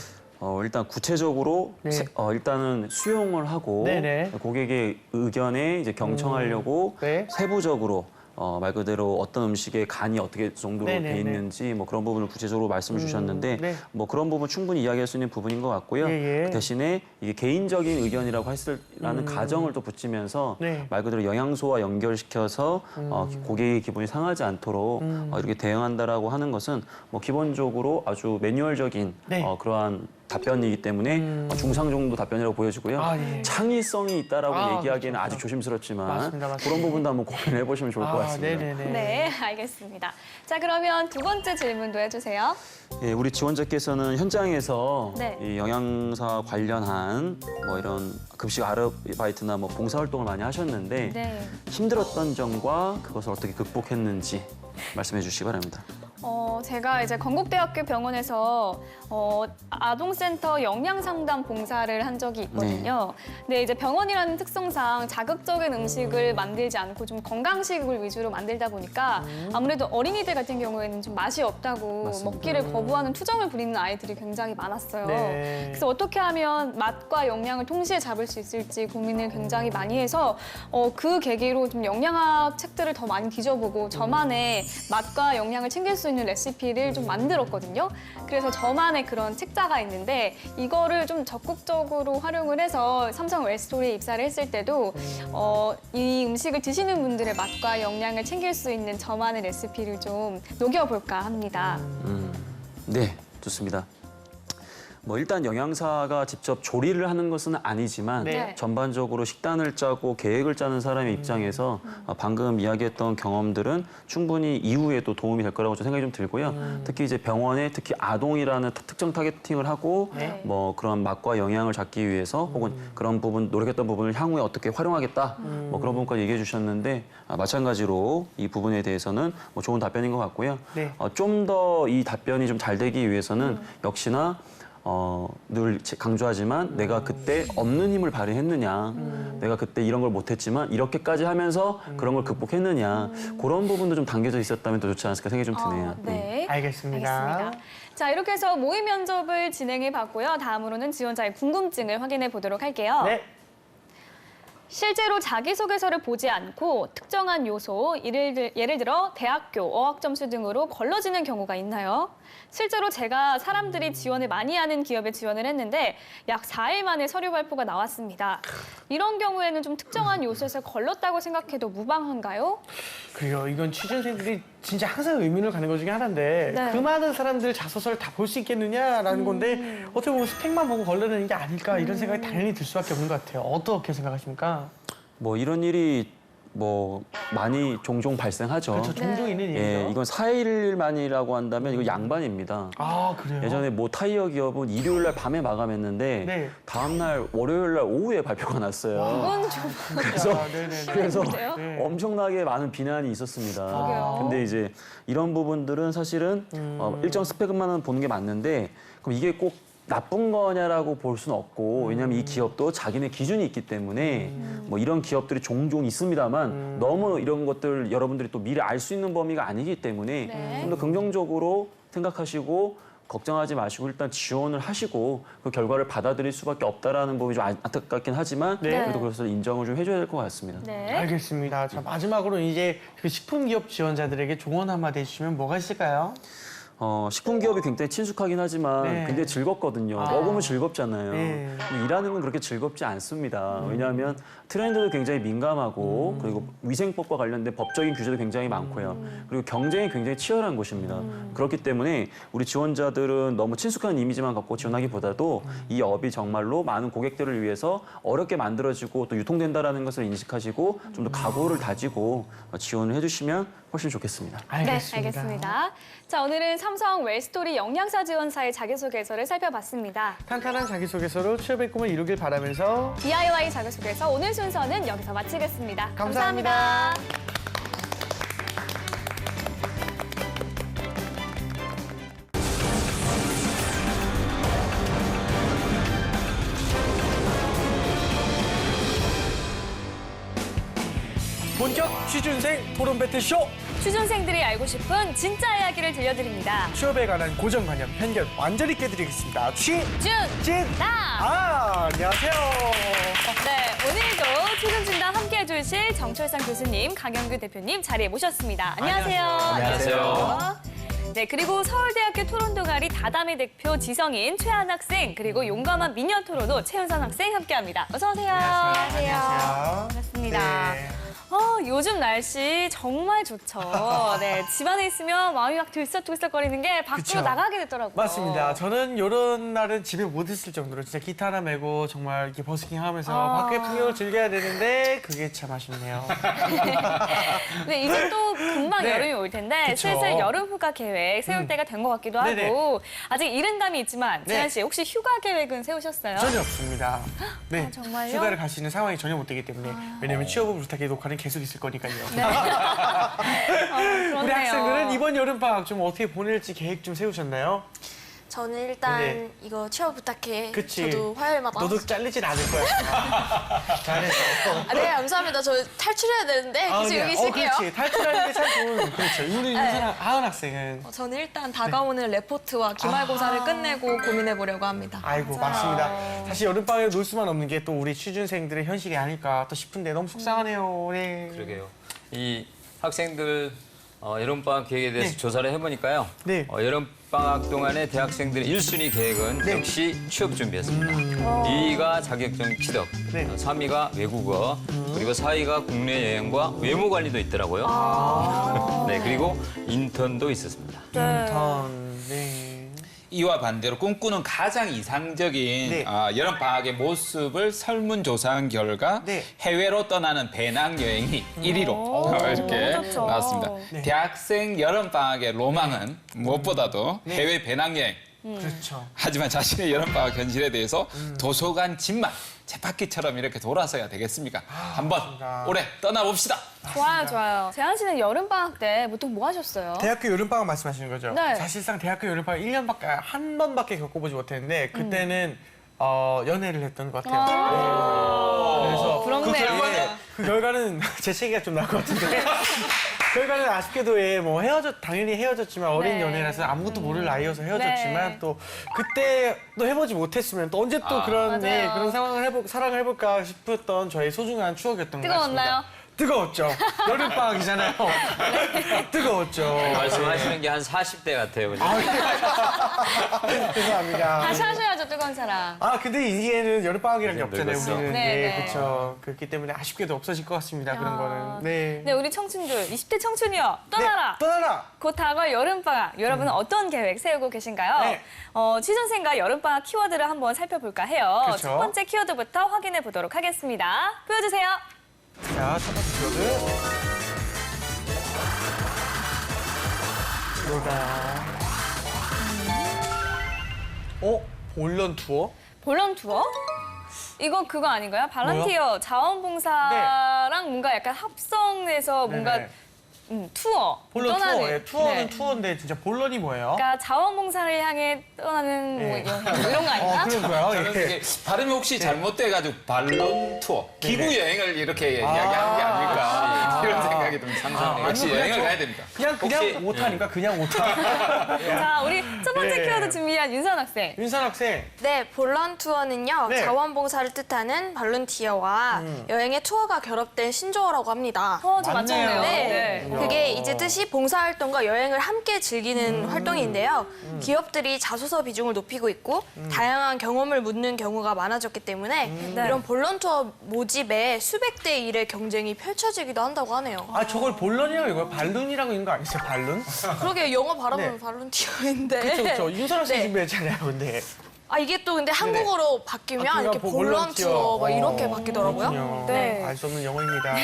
일단 구체적으로 네. 일단은 수용을 하고 네네. 고객의 의견에 이제 경청하려고 네. 세부적으로 말 그대로 어떤 음식의 간이 어떻게 정도로 네네네. 돼 있는지 뭐 그런 부분을 구체적으로 말씀을 주셨는데 네. 뭐 그런 부분 충분히 이야기할 수 있는 부분인 것 같고요. 예, 예. 그 대신에 이게 개인적인 의견이라고 했을라는 가정을 또 붙이면서 네. 말 그대로 영양소와 연결시켜서 고객의 기분이 상하지 않도록 이렇게 대응한다라고 하는 것은 뭐 기본적으로 아주 매뉴얼적인 네. 그러한 답변이기 때문에 중상 정도 답변이라고 보여지고요. 아, 예. 창의성이 있다라고 아, 얘기하기에는 그렇죠. 아주 조심스럽지만 맞습니다. 그런 부분도 한번 고민해 보시면 좋을 것 같습니다. 네네네. 네, 알겠습니다. 자, 그러면 두 번째 질문도 해주세요. 예, 우리 지원자께서는 현장에서 네. 이 영양사 관련한 뭐 이런 급식 아르바이트나 뭐 봉사활동을 많이 하셨는데 네. 힘들었던 점과 그것을 어떻게 극복했는지 말씀해 주시기 바랍니다. 제가 이제 건국대학교 병원에서 아동센터 영양상담 봉사를 한 적이 있거든요. 근데 이제 병원이라는 특성상 자극적인 음식을 만들지 않고 좀 건강식을 위주로 만들다 보니까 아무래도 어린이들 같은 경우에는 좀 맛이 없다고 맞습니다. 먹기를 거부하는 투정을 부리는 아이들이 굉장히 많았어요. 네. 그래서 어떻게 하면 맛과 영양을 동시에 잡을 수 있을지 고민을 굉장히 많이 해서 그 계기로 좀 영양학 책들을 더 많이 뒤져보고 저만의 맛과 영양을 챙길 수 있는 레시피를 좀 만들었거든요. 그래서 저만의 그런 책자가 있는데 이거를 좀 적극적으로 활용을 해서 삼성 웰스토리에 입사를 했을 때도 이 음식을 드시는 분들의 맛과 영양을 챙길 수 있는 저만의 레시피를 좀 녹여볼까 합니다. 네, 좋습니다. 뭐 일단 영양사가 직접 조리를 하는 것은 아니지만 네. 전반적으로 식단을 짜고 계획을 짜는 사람의 입장에서 방금 이야기했던 경험들은 충분히 이후에도 도움이 될 거라고 저 생각이 좀 들고요. 특히 이제 병원에 특히 아동이라는 특정 타겟팅을 하고 네. 뭐 그런 맛과 영양을 잡기 위해서 혹은 그런 부분 노력했던 부분을 향후에 어떻게 활용하겠다 뭐 그런 부분까지 얘기해 주셨는데 마찬가지로 이 부분에 대해서는 뭐 좋은 답변인 것 같고요. 네. 좀 더 이 답변이 좀 잘 되기 위해서는 역시나 늘 강조하지만 내가 그때 없는 힘을 발휘했느냐, 내가 그때 이런 걸 못했지만 이렇게까지 하면서 그런 걸 극복했느냐, 그런 부분도 좀 담겨져 있었다면 더 좋지 않았을까 생각이 좀 드네요. 네. 알겠습니다. 자, 이렇게 해서 모의 면접을 진행해 봤고요. 다음으로는 지원자의 궁금증을 확인해 보도록 할게요. 네. 실제로 자기소개서를 보지 않고 특정한 요소, 예를 들어 대학교, 어학 점수 등으로 걸러지는 경우가 있나요? 실제로 제가 사람들이 지원을 많이 하는 기업에 지원을 했는데 약 4일 만에 서류 발표가 나왔습니다. 이런 경우에는 좀 특정한 요소에서 걸렀다고 생각해도 무방한가요? 그래요. 이건 취준생들이 진짜 항상 의문을 가는 것 중에 하나인데 네. 그 많은 사람들 자소서를 다 볼 수 있겠느냐라는 건데 어떻게 보면 스펙만 보고 걸러내는 게 아닐까 이런 생각이 당연히 들 수밖에 없는 것 같아요. 어떻게 생각하십니까? 뭐 이런 일이 뭐 많이 종종 발생하죠. 그렇죠. 종종 있는 일이죠. 예, 이건 4일 만이라고 한다면 이거 양반입니다. 아, 그래요? 예전에 뭐 타이어 기업은 일요일 날 밤에 마감했는데 네. 다음 날 월요일 날 오후에 발표가 났어요. 그건 좀 그래서 아, 네네네. 그래서 그래요? 네. 엄청나게 많은 비난이 있었습니다. 그러게요. 근데 이제 이런 부분들은 사실은 일정 스펙만 보는 게 맞는데 그럼 이게 꼭 나쁜 거냐라고 볼 수는 없고 왜냐하면 이 기업도 자기네 기준이 있기 때문에 뭐 이런 기업들이 종종 있습니다만 너무 이런 것들 여러분들이 또 미리 알 수 있는 범위가 아니기 때문에 네. 좀 더 긍정적으로 생각하시고 걱정하지 마시고 일단 지원을 하시고 그 결과를 받아들일 수밖에 없다라는 부분이 좀 안타깝긴 하지만 네. 그래도 그래서 인정을 좀 해줘야 될 것 같습니다. 네. 알겠습니다. 자, 마지막으로 이제 그 식품기업 지원자들에게 조언 한마디 해주시면 뭐가 있을까요? 식품 기업이 굉장히 친숙하긴 하지만 네. 굉장히 즐겁거든요. 아. 먹으면 즐겁잖아요. 네. 근데 일하는 건 그렇게 즐겁지 않습니다. 왜냐하면 트렌드도 굉장히 민감하고 그리고 위생법과 관련된 법적인 규제도 굉장히 많고요. 그리고 경쟁이 굉장히 치열한 곳입니다. 그렇기 때문에 우리 지원자들은 너무 친숙한 이미지만 갖고 지원하기보다도 이 업이 정말로 많은 고객들을 위해서 어렵게 만들어지고 또 유통된다라는 것을 인식하시고 좀 더 각오를 다지고 지원을 해주시면 훨씬 좋겠습니다. 네, 알겠습니다. 자, 오늘은 삼성 웰스토리 영양사 지원사의 자기소개서를 살펴봤습니다. 탄탄한 자기소개서로 취업의 꿈을 이루길 바라면서 DIY 자기소개서 오늘 순서는 여기서 마치겠습니다. 감사합니다. 감사합니다. 본격 취준생 토론 배틀쇼! 취준생들이 알고 싶은 진짜 이야기를 들려드립니다. 취업에 관한 고정관념, 편견 완전히 깨드리겠습니다. 취준다! 안녕하세요. 네, 오늘도 취준진단 함께해 주실 정철상 교수님, 강영규 대표님 자리에 모셨습니다. 안녕하세요. 안녕하세요. 네, 그리고 서울대학교 토론 동아리 다담의 대표 지성인 최한 학생, 그리고 용감한 미녀 토론도 최은선 학생 함께합니다. 어서 오세요. 안녕하세요. 반갑습니다. 네. 요즘 날씨 정말 좋죠. 네, 집안에 있으면 마음이 막 들썩들썩거리는 게 밖으로 그쵸. 나가게 되더라고요. 맞습니다. 저는 이런 날은 집에 못 있을 정도로 진짜 기타 하나 메고 정말 이렇게 버스킹하면서 밖의 풍경을 즐겨야 되는데 그게 참 아쉽네요. 네, 이제 또 금방 네. 여름이 올 텐데 그쵸. 슬슬 여름 휴가 계획 세울 때가 된 것 같기도 네네. 하고 아직 이른 감이 있지만 네. 재현 씨 혹시 휴가 계획은 세우셨어요? 전혀 없습니다. 네, 정말요? 휴가를 갈 수 있는 상황이 전혀 못 되기 때문에 왜냐면 취업을 부탁해 녹화는 계속 있을 거니까요. 네. 그렇네요. 우리 학생들은 이번 여름 방학 좀 어떻게 보낼지 계획 좀 세우셨나요? 저는 일단 네. 이거 취업 부탁해. 그치. 저도 화요일마다. 너도 잘리진 않을 거야. 잘했어. 아, 네, 감사합니다. 저 탈출해야 되는데 계속 네. 여기 있을게요. 그렇지. 탈출하는 게 참 좋은. 그렇죠. 우리 하은 학생은 저는 일단 다가오는 레포트와 기말고사를 끝내고 고민해 보려고 합니다. 아이고 맞습니다. 사실 여름방학에 놀 수만 없는 게 또 우리 취준생들의 현실이 아닐까 또 싶은데 너무 속상하네요. 네. 그러게요. 이 학생들 여름방학 계획에 대해서 네. 조사를 해보니까요. 네. 여름방학 동안에 대학생들의 1순위 계획은 네. 역시 취업 준비였습니다. 2위가 자격증 취득, 네. 3위가 외국어, 그리고 4위가 국내 여행과 외무 관리도 있더라고요. 네, 그리고 인턴도 있었습니다. 인턴. 네. 이와 반대로 꿈꾸는 가장 이상적인 네. 여름 방학의 모습을 설문조사한 결과 네. 해외로 떠나는 배낭여행이 1위로 이렇게 너무 좋죠. 나왔습니다. 네. 대학생 여름 방학의 로망은 무엇보다도 해외 배낭여행. 그렇죠. 하지만 자신의 여름 방학 현실에 대해서 도서관 집만 쳇바퀴처럼 이렇게 돌아서야 되겠습니까? 한번 맞습니다. 올해 떠나봅시다. 좋아요, 좋아요. 재현 씨는 여름 방학 때 보통 뭐 하셨어요? 대학교 여름방학 말씀하시는 거죠? 네. 사실상 대학교 여름방학 1년밖에 한 번밖에 겪어보지 못했는데 그때는 연애를 했던 것 같아요. 네. 그래서 부럽네요. 그 결과는 제 책이가 좀 나을 것 같은데 결과는 아쉽게도 당연히 헤어졌지만 어린 네. 연애라서 아무것도 모를 나이여서 헤어졌지만 네. 또 그때 또 해보지 못했으면 또 언제 또 그런 맞아요. 그런 사랑을 해볼까 싶었던 저의 소중한 추억이었던 것 같습니다. 뜨거웠나요? 뜨거웠죠. 여름방학이잖아요. 뜨거웠죠. 말씀하시는 게 한 40대 같아요. 그죠? 죄송합니다. 다시 하셔야죠, 뜨거운 사랑. 근데 이제는 여름방학이라는 게 이제 없잖아요, 늙었어. 우리는. 네, 네. 그렇죠. 그렇기 때문에 아쉽게도 없어질 것 같습니다, 그런 거는. 네. 네, 우리 청춘들, 20대 청춘이여, 떠나라! 네, 떠나라! 곧 다가올 여름방학, 여러분은 어떤 계획 세우고 계신가요? 네. 취준생과 여름방학 키워드를 한번 살펴볼까 해요. 그렇죠. 첫 번째 키워드부터 확인해 보도록 하겠습니다. 보여주세요. 자, 첫 번째 키워드. 놀다. 볼런 투어? 볼런 투어? 이거 그거 아닌가요? 발란티어 자원봉사랑 뭔가 약간 합성해서 뭔가 네네. 투어. 볼런 떠나는. 투어. 예, 투어는 네. 투어인데 진짜 볼런이 뭐예요? 그러니까 자원봉사를 향해 떠나는 뭐 네. 여행, 뭐 이런 거 아닌가? 그런 거요? 저는 예. 이게 발음이 혹시 잘못돼가지고 발론 투어, 기부 여행을 이렇게 이야기하는 게 아닐까 이런 생각이 좀 상상해요. 역시 아니면 여행을 그냥 가야 됩니다. 그냥 혹시- 오타니까 그냥 오타. 자, 우리 첫 번째 네. 키워드 준비한 윤선 학생. 윤선 학생. 네, 볼런투어는요. 네. 자원봉사를 뜻하는 발룬티어와 여행의 투어가 결합된 신조어라고 합니다. 저 맞네요. 맞췄네요. 네. 그게 이제 뜻이 봉사활동과 여행을 함께 즐기는 활동인데요. 기업들이 자소서 비중을 높이고 있고 다양한 경험을 묻는 경우가 많아졌기 때문에 네. 이런 볼런투어 모집에 수백 대 1의 경쟁이 펼쳐지기도 한다고 하네요. 저걸 볼런이라고 이거 발룬이라고 있는 거 아니었어요? 발룬? 그러게 영어 발음은 네. 발룬티어인데. 그렇죠. 윤선 학생 네. 준비했잖아요, 근데. 이게 또 근데 한국어로 바뀌면 그러니까 이렇게 볼런투어 막 이렇게 바뀌더라고요. 그렇군요. 네. 알 수 없는 영어입니다.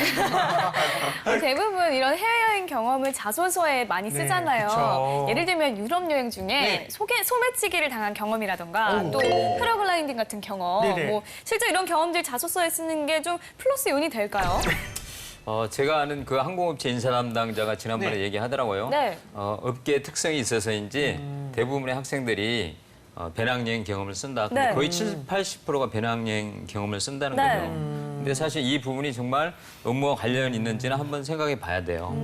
대부분 이런 해외여행 경험을 자소서에 많이 네, 쓰잖아요. 그쵸. 예를 들면 유럽 여행 중에 네. 소매치기를 당한 경험이라던가 오. 또 패러글라이딩 같은 경험, 네네. 뭐 실제 이런 경험들 자소서에 쓰는 게 좀 플러스 요인이 될까요? 제가 아는 그 항공업체 인사 담당자가 지난번에 네. 얘기하더라고요. 네. 업계 특성이 있어서인지 대부분의 학생들이 배낭여행 경험을 쓴다. 근데 네. 거의 70, 80%가 배낭여행 경험을 쓴다는 네. 거죠. 근데 사실 이 부분이 정말 업무와 관련이 있는지는 한번 생각해 봐야 돼요.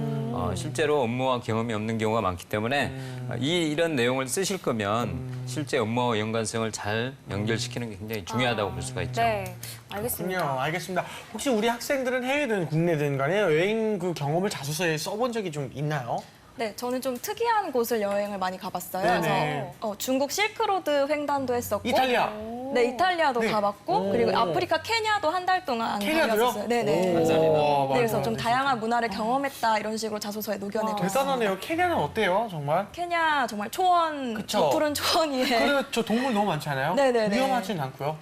실제로 업무와 경험이 없는 경우가 많기 때문에 이런 내용을 쓰실 거면 실제 업무와 연관성을 잘 연결시키는 게 굉장히 중요하다고 볼 수가 있죠. 네, 알겠습니다. 그렇군요. 알겠습니다. 혹시 우리 학생들은 해외든 국내든 간에 여행 그 경험을 자소서에 써본 적이 좀 있나요? 네, 저는 좀 특이한 곳을 여행을 많이 가봤어요. 네네. 그래서 중국 실크로드 횡단도 했었고 이탈리아. 네, 이탈리아도 네. 가봤고 그리고 아프리카 케냐도 한 달 동안 케냐도요? 다녔었어요. 네네. 오, 네, 그래서 맞아요. 좀 다양한 문화를 경험했다 이런 식으로 자소서에 녹여내봤어요. 대단하네요. 케냐는 어때요, 정말? 케냐 정말 초원, 그쵸. 푸른 초원 위에 그리고 저 동물 너무 많지 않아요? 네네네. 위험하진 않고요.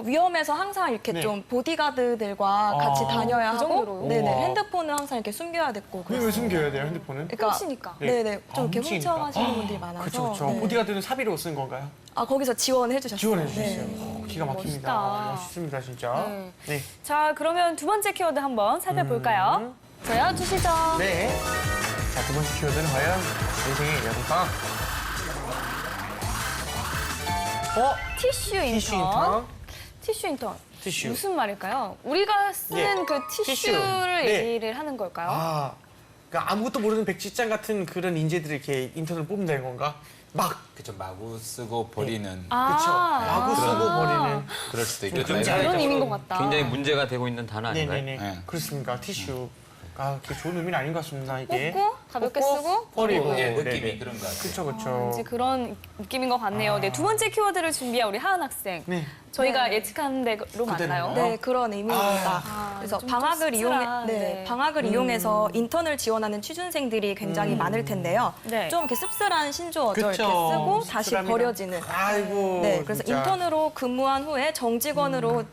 위험해서 항상 이렇게 네. 좀 보디가드들과 같이 다녀야 그 하고 정도로요? 네네, 우와. 핸드폰은 항상 이렇게 숨겨야 됐고 그게 왜 숨겨야 돼요, 핸드폰은? 그러니까 훔치니까. 네. 네네, 좀 이렇게 훔치니까. 훔쳐가시는 분들이 많아서 그렇죠, 그렇죠. 네. 보디가드는 사비로 쓴 건가요? 거기서 지원해 주셨어요. 지원해 주셨어요. 네. 기가 막힙니다. 멋있다. 멋있습니다, 진짜. 네. 네. 자, 그러면 두 번째 키워드 한번 살펴볼까요? 보여주시죠. 네. 자, 두 번째 키워드는 과연 인생의 여름방학. 티슈 인턴. 티슈 인턴. 티슈 인턴. 티슈. 무슨 말일까요? 우리가 쓰는 예. 그 티슈. 티슈를 네. 얘기를 하는 걸까요? 아, 그러니까 아무것도 모르는 백지장 같은 그런 인재들을 이렇게 인턴을 뽑는다는 건가? 막, 그쵸, 마구 쓰고 버리는 그쵸. 아. 마구 쓰고 버리는. 그럴 수도 있고. 굉장히 그런 좀 의미인 것 같다. 굉장히 문제가 되고 있는 단어 아닌가요? 네네네. 네. 그렇습니까, 티슈. 아, 그게 좋은 의미는 아닌 것 같습니다, 이게. 뽑고 가볍게 뽑고, 쓰고 버리고. 예, 느낌이 네네. 그런 것 같아요. 그쵸, 그쵸. 왠지 그런 느낌인 것 같네요. 네, 두 번째 키워드를 준비한 우리 하은 학생. 네. 저희가 예측한 대로 맞나요? 그대로요? 네, 그런 의미입니다. 그래서 좀 방학을 씁쓸한, 방학을 이용해서 인턴을 지원하는 취준생들이 굉장히 많을 텐데요. 네. 좀 이렇게 씁쓸한 신조어죠. 이렇게 그쵸. 쓰고 다시 씁쓸합니다. 버려지는. 아이고. 네, 그래서 진짜. 인턴으로 근무한 후에 정직원으로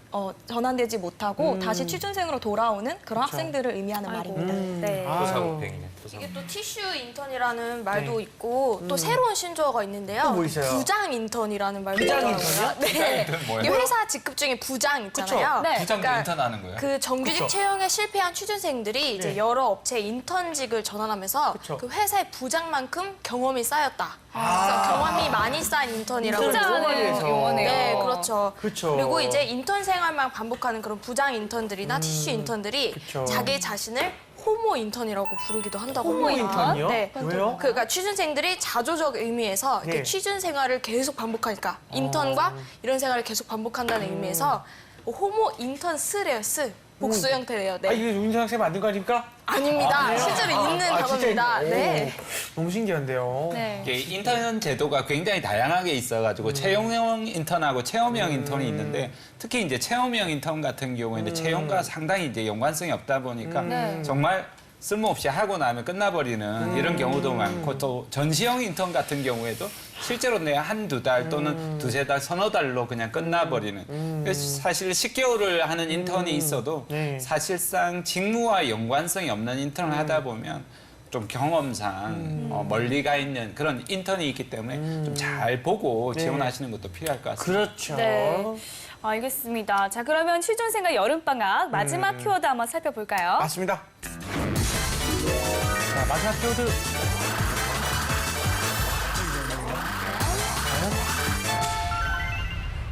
전환되지 못하고 다시 취준생으로 돌아오는 그런 학생들을 의미하는 말입니다. 네. 토사구팽이네. 이게 또 티슈 인턴이라는 말도 있고 또 새로운 신조어가 있는데요. 또 뭐 있어요? 부장 인턴이라는 말도 부장 있더라고요. 인턴이요? 네. 뭐예요? 이게 회사 직급 중에 부장 있잖아요. 네. 부장도 그러니까 인턴 하는 거예요? 그 정규직 그쵸. 채용에 실패한 취준생들이 이제 네. 여러 업체 인턴직을 전환하면서 그쵸. 그 회사의 부장만큼 경험이 쌓였다. 그래서 경험이 많이 쌓인 인턴이라고 인턴 진짜는 해서. 용어네요. 네, 그렇죠. 그쵸. 그리고 이제 인턴 생활만 반복하는 그런 부장 인턴들이나 티슈 인턴들이 그쵸. 자기 자신을 호모 인턴이라고 부르기도 한다고 호모 합니다. 인턴이요? 네. 왜요? 그러니까 취준생들이 자조적 의미에서 이렇게 네. 취준 생활을 계속 반복하니까 인턴과 이런 생활을 계속 반복한다는 의미에서 호모 인턴 스래요, 스. 복수 형태래요. 네. 아, 이게 윤상 학생 만든 거 아닙니까? 아닙니다. 실제로 있는 단어입니다. 진짜? 네. 오, 너무 신기한데요. 네. 이게 인턴 제도가 굉장히 다양하게 있어가지고 채용형 인턴하고 체험형 인턴이 있는데 특히 이제 체험형 인턴 같은 경우에는 채용과 상당히 이제 연관성이 없다 보니까 네. 정말 쓸모없이 하고 나면 끝나버리는 이런 경우도 많고 또 전시형 인턴 같은 경우에도 실제로 내 한두 달 또는 두세 달, 서너 달로 그냥 끝나버리는 그래서 사실 10개월을 하는 인턴이 있어도 네. 사실상 직무와 연관성이 없는 인턴을 하다 보면 좀 경험상 멀리 가 있는 그런 인턴이 있기 때문에 좀 잘 보고 지원하시는 것도 필요할 것 같습니다. 그렇죠. 네. 알겠습니다. 자, 그러면 취준생과 여름방학 마지막 키워드 한번 살펴볼까요? 맞습니다. 자, 마지막 키워드.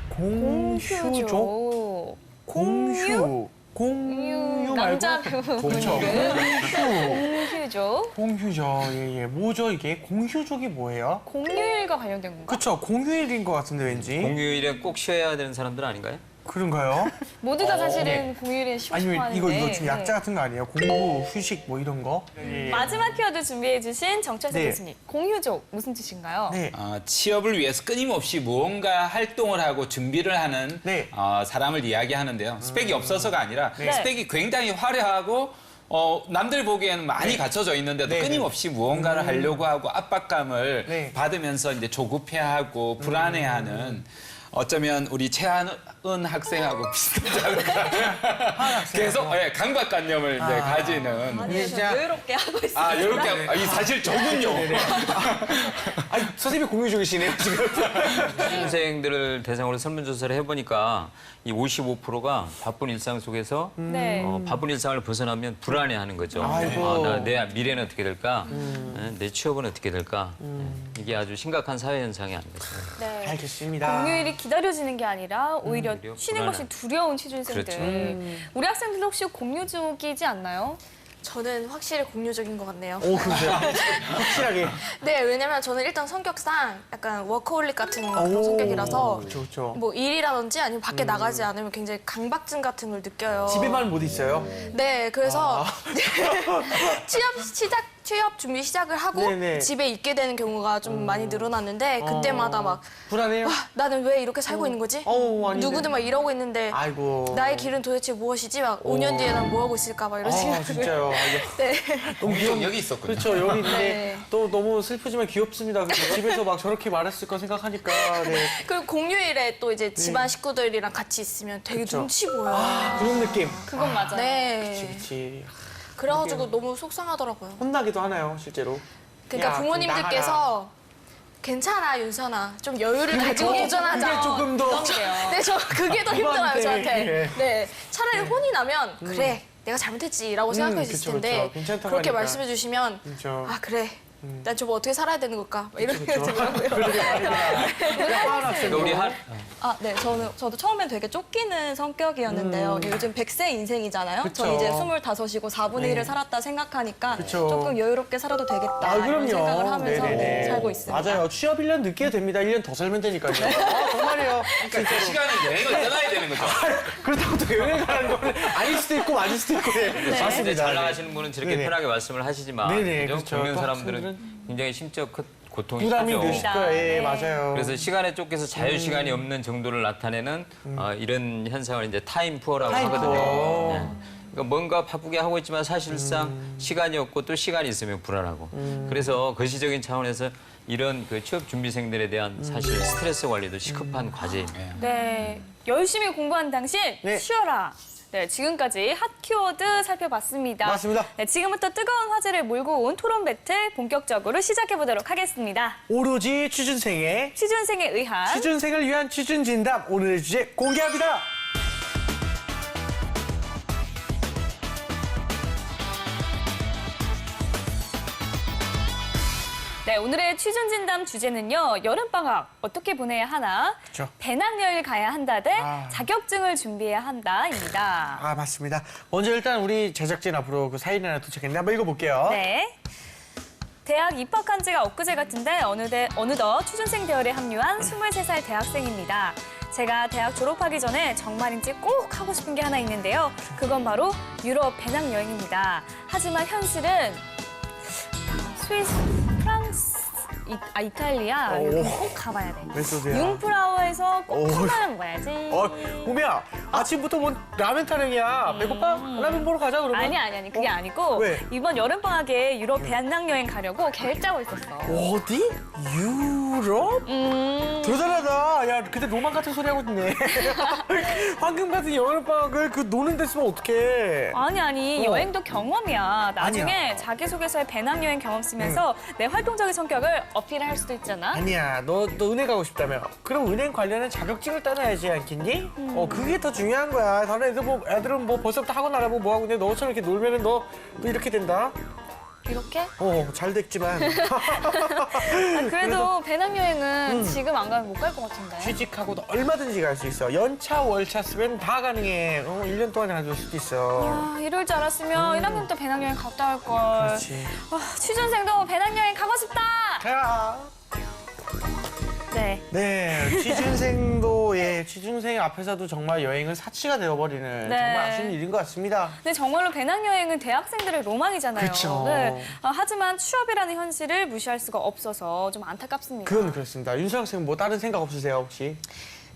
공휴족? 공휴. 공휴 말고. 남자 배우 그렇죠. 공휴족. 공휴죠. 예, 예. 뭐죠, 이게? 공휴족이 뭐예요? 공휴일과 관련된 건가? 그쵸. 공휴일인 것 같은데, 왠지. 공휴일에 꼭 쉬어야 되는 사람들 아닌가요? 그런가요? 모두가 사실은 공휴일에 쉬고 싶어 아니면 하는데. 이거 좀 약자 같은 거 아니에요? 공부, 휴식 뭐 이런 거? 예. 마지막 키워드 준비해주신 정철선 네. 교수님. 공휴족 무슨 뜻인가요? 네. 취업을 위해서 끊임없이 무언가 활동을 하고 준비를 하는 네. 사람을 이야기하는데요. 스펙이 없어서가 아니라 네. 스펙이 굉장히 화려하고 남들 보기에는 많이 갖춰져 있는데도 네, 끊임없이 무언가를 하려고 하고 압박감을 네. 받으면서 이제 조급해하고 불안해하는 어쩌면 우리 최한은 학생하고 비슷하지 않을까. 계속 강박관념을 이제 가지는. 아니에요, 진짜- 저 여유롭게 하고 있습니다. 이렇게 이 사실 저군요. 아니, 선생님이 공휴족이시네요, 지금. 취준생들을 대상으로 설문조사를 해보니까 이 55%가 바쁜 일상 속에서 네. 바쁜 일상을 벗어나면 불안해하는 거죠. 아이고. 내 미래는 어떻게 될까? 내 취업은 어떻게 될까? 이게 아주 심각한 사회 현상이 아닌가 싶습니다. 네. 알겠습니다. 공휴일이 기다려지는 게 아니라 오히려 오히려 쉬는 불안한. 것이 두려운 취준생들. 그렇죠. 우리 학생들 혹시 공휴족이지 않나요? 저는 확실히 공유적인 것 같네요. 오, 그러세요? 확실하게. 네, 왜냐면 저는 일단 성격상 약간 워커홀릭 같은 그런 성격이라서 그렇죠, 그렇죠. 뭐 일이라든지 아니면 밖에 나가지 않으면 굉장히 강박증 같은 걸 느껴요. 집에만 못 있어요? 네, 그래서 취업 시작 취업 준비 시작을 하고 네네. 집에 있게 되는 경우가 좀 많이 늘어났는데 그때마다 막 불안해요? 나는 왜 이렇게 살고 있는 거지? 아닌데. 누구든 막 이러고 있는데 아이고. 나의 길은 도대체 무엇이지? 막 5년 뒤에 난 뭐 하고 있을까? 막 이런 생각을. 진짜요. 네. 너무 귀여운 여기 있었군요. 그렇죠. 여기 있는데 네. 또 너무 슬프지만 귀엽습니다. 그래서 집에서 막 저렇게 말했을 거 생각하니까. 네. 그리고 공휴일에 또 이제 집안 식구들이랑 같이 있으면 되게 그쵸. 눈치 보여요. 그런 느낌. 그건 맞아요. 네. 그렇지. 그래가지고 너무 속상하더라고요. 혼나기도 하나요, 실제로? 그러니까 야, 좀 부모님들께서 괜찮아 윤선아 좀 여유를 가지고 그게 도전하자. 조금 더. 네, 저 그게 더 힘들어요 부모한테. 저한테. 네, 차라리 혼이 나면 그래 내가 잘못했지라고 생각할 수 있을 그쵸, 텐데 그쵸. 괜찮다고 그렇게 하니까. 말씀해 주시면 그렇죠. 아 그래. 난 저거 어떻게 살아야 되는 걸까? 막 이런 생각이 들고요. 그러니까 우리 네, 저도 처음엔 되게 쫓기는 성격이었는데요. 요즘 100세 인생이잖아요. 그쵸. 저 이제 25이고 4분의 1을 살았다 생각하니까 그쵸. 조금 여유롭게 살아도 되겠다 이런 생각을 하면서 네네네. 살고 있습니다. 맞아요. 취업 1년 늦게 됩니다. 1년 더 살면 되니까요. 정말이에요. 그러니까 그 시간에 여행을 떠나야 되는 거죠. 그렇다고 또 여행 가는 거는 아닐 수도 있고 맞을 수도 있고. 네. 근데 맞습니다. 잘 나가시는 분은 저렇게 네네. 편하게 말씀을 하시지만 네네, 그죠? 그렇죠. 겪는 또 사람들은 굉장히 심적 고통이 부담이 크죠. 되실 거예요. 예, 맞아요. 그래서 시간에 쫓겨서 자유 시간이 없는 정도를 나타내는 이런 현상을 이제 타임 푸어라고 타임 하거든요. 푸어. 네. 그러니까 뭔가 바쁘게 하고 있지만 사실상 시간이 없고 또 시간이 있으면 불안하고. 그래서 거시적인 차원에서 이런 그 취업 준비생들에 대한 사실 스트레스 관리도 시급한 과제입니다. 네, 열심히 공부한 당신 네. 쉬어라. 네, 지금까지 핫 키워드 살펴봤습니다. 맞습니다. 네, 지금부터 뜨거운 화제를 몰고 온 토론 배틀 본격적으로 시작해 보도록 하겠습니다. 오로지 취준생의 취준생에 의한 취준생을 위한 취준 진담 오늘의 주제 공개합니다. 네, 오늘의 취준 진담 주제는요. 여름방학 어떻게 보내야 하나? 그쵸. 배낭여행을 가야 한다 대 아. 자격증을 준비해야 한다입니다. 아 맞습니다. 먼저 일단 우리 제작진 앞으로 그 사연이 하나 도착했는데 한번 읽어볼게요. 네. 대학 입학한 지가 엊그제 같은데 어느덧 취준생 대열에 합류한 23살 대학생입니다. 제가 대학 졸업하기 전에 정말인지 꼭 하고 싶은 게 하나 있는데요. 그건 바로 유럽 배낭여행입니다. 하지만 현실은 스위스, 프랑스, 이탈리아 오. 여기 꼭 가봐야 돼. 왜 쏘세요? 융프라우에서 꼭 오. 한번 가야지. 우미야 아침부터 뭐 라면 타령이야. 배고파? 라면 먹으러 가자 그러면. 아니 그게 아니고 왜? 이번 여름방학에 유럽 배낭여행 가려고 계획 짜고 있었어. 어디? 유럽? 대단하다. 야, 근데 로망 같은 소리 하고 있네. 황금 같은 여름방학을 그 노는 데 쓰면 어떡해. 아니 여행도 경험이야. 나중에 아니야. 자기소개서에 배낭여행 경험 쓰면서 내 활동적인 성격을 어필할 수도 있잖아. 아니야, 너 은행 가고 싶다며. 그럼 은행 관련한 자격증을 따놔야지 않겠니? 그게 더 중요한 거야. 다른 애들은 뭐 벌써부터 학원 나가고 뭐 하고 있는데 너처럼 이렇게 놀면은 너 이렇게 된다. 이렇게? 잘 됐지만. 그래도 배낭여행은 지금 안 가면 못 갈 것 같은데. 취직하고도 얼마든지 갈 수 있어. 연차, 월차 쓰면 다 가능해. 1년 동안 가줄 수도 있어. 아, 이럴 줄 알았으면 1학년 때 배낭여행 갔다 올 걸. 그렇지. 취준생도 배낭여행 가고 싶다. 가. 네. 네, 취준생도 취준생 앞에서도 정말 여행은 사치가 되어버리는 네. 정말 아쉬운 일인 것 같습니다. 근데 정말로 배낭여행은 대학생들의 로망이잖아요. 그쵸. 네. 하지만 취업이라는 현실을 무시할 수가 없어서 좀 안타깝습니다. 그건 그렇습니다. 윤수 학생 뭐 다른 생각 없으세요 혹시?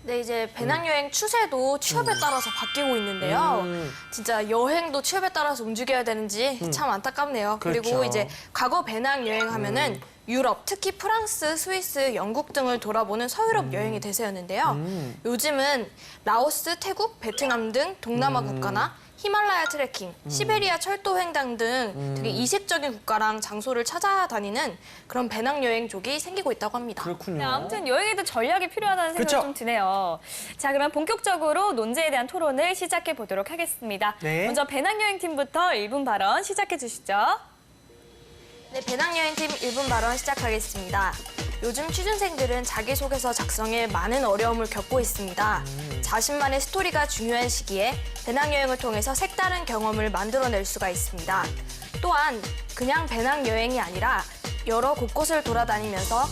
네, 이제 배낭여행 추세도 취업에 따라서 바뀌고 있는데요. 진짜 여행도 취업에 따라서 움직여야 되는지 참 안타깝네요. 그렇죠. 그리고 이제 과거 배낭여행 하면은 유럽, 특히 프랑스, 스위스, 영국 등을 돌아보는 서유럽 여행이 대세였는데요. 요즘은 라오스, 태국, 베트남 등 동남아 국가나 히말라야 트레킹, 시베리아 철도 횡단 등 되게 이색적인 국가랑 장소를 찾아다니는 그런 배낭여행족이 생기고 있다고 합니다. 그렇군요. 네, 아무튼 여행에도 전략이 필요하다는 생각이 그쵸? 좀 드네요. 자, 그럼 본격적으로 논제에 대한 토론을 시작해 보도록 하겠습니다. 네. 먼저 배낭여행 팀부터 1분 발언 시작해 주시죠. 네, 배낭여행팀 1분 발언 시작하겠습니다. 요즘 취준생들은 자기소개서 작성에 많은 어려움을 겪고 있습니다. 자신만의 스토리가 중요한 시기에 배낭여행을 통해서 색다른 경험을 만들어낼 수가 있습니다. 또한 그냥 배낭여행이 아니라 여러 곳곳을 돌아다니면서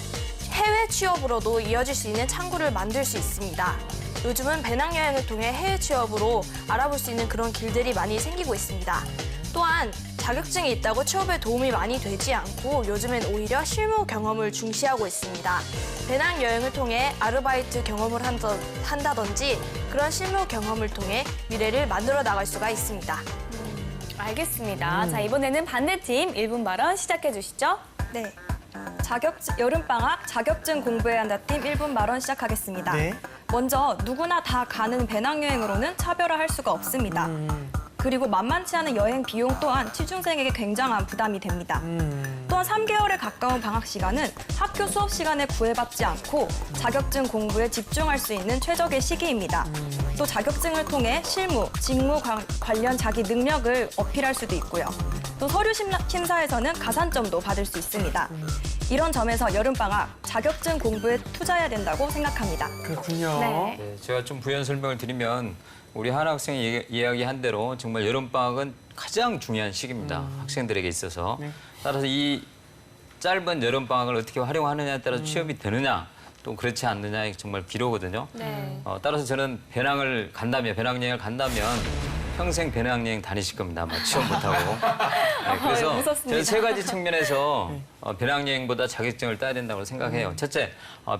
해외 취업으로도 이어질 수 있는 창구를 만들 수 있습니다. 요즘은 배낭여행을 통해 해외 취업으로 알아볼 수 있는 그런 길들이 많이 생기고 있습니다. 또한 자격증이 있다고 취업에 도움이 많이 되지 않고 요즘엔 오히려 실무 경험을 중시하고 있습니다. 배낭여행을 통해 아르바이트 경험을 한다든지 그런 실무 경험을 통해 미래를 만들어 나갈 수가 있습니다. 알겠습니다. 자, 이번에는 반대팀 1분 발언 시작해 주시죠. 네. 여름방학 자격증 공부해야 한다 팀 1분 발언 시작하겠습니다. 네. 먼저 누구나 다 가는 배낭여행으로는 차별화할 수가 없습니다. 그리고 만만치 않은 여행 비용 또한 취준생에게 굉장한 부담이 됩니다. 또한 3개월에 가까운 방학 시간은 학교 수업 시간에 구애받지 않고 자격증 공부에 집중할 수 있는 최적의 시기입니다. 또 자격증을 통해 실무, 직무 관련 자기 능력을 어필할 수도 있고요. 또 서류 심사에서는 가산점도 받을 수 있습니다. 이런 점에서 여름방학 자격증 공부에 투자해야 된다고 생각합니다. 그렇군요. 네. 네, 제가 좀 부연 설명을 드리면 우리 한 학생이 이야기한 대로 정말 여름방학은 가장 중요한 시기입니다. 학생들에게 있어서. 네. 따라서 이 짧은 여름방학을 어떻게 활용하느냐에 따라서 취업이 되느냐 또 그렇지 않느냐에 정말 비로거든요. 네. 따라서 저는 배낭여행을 간다면 평생 배낭여행 다니실 겁니다. 아마 취업 못하고. 네, 그래서 무섭습니다. 저는 세 가지 측면에서 배낭여행보다 자격증을 따야 된다고 생각해요. 첫째,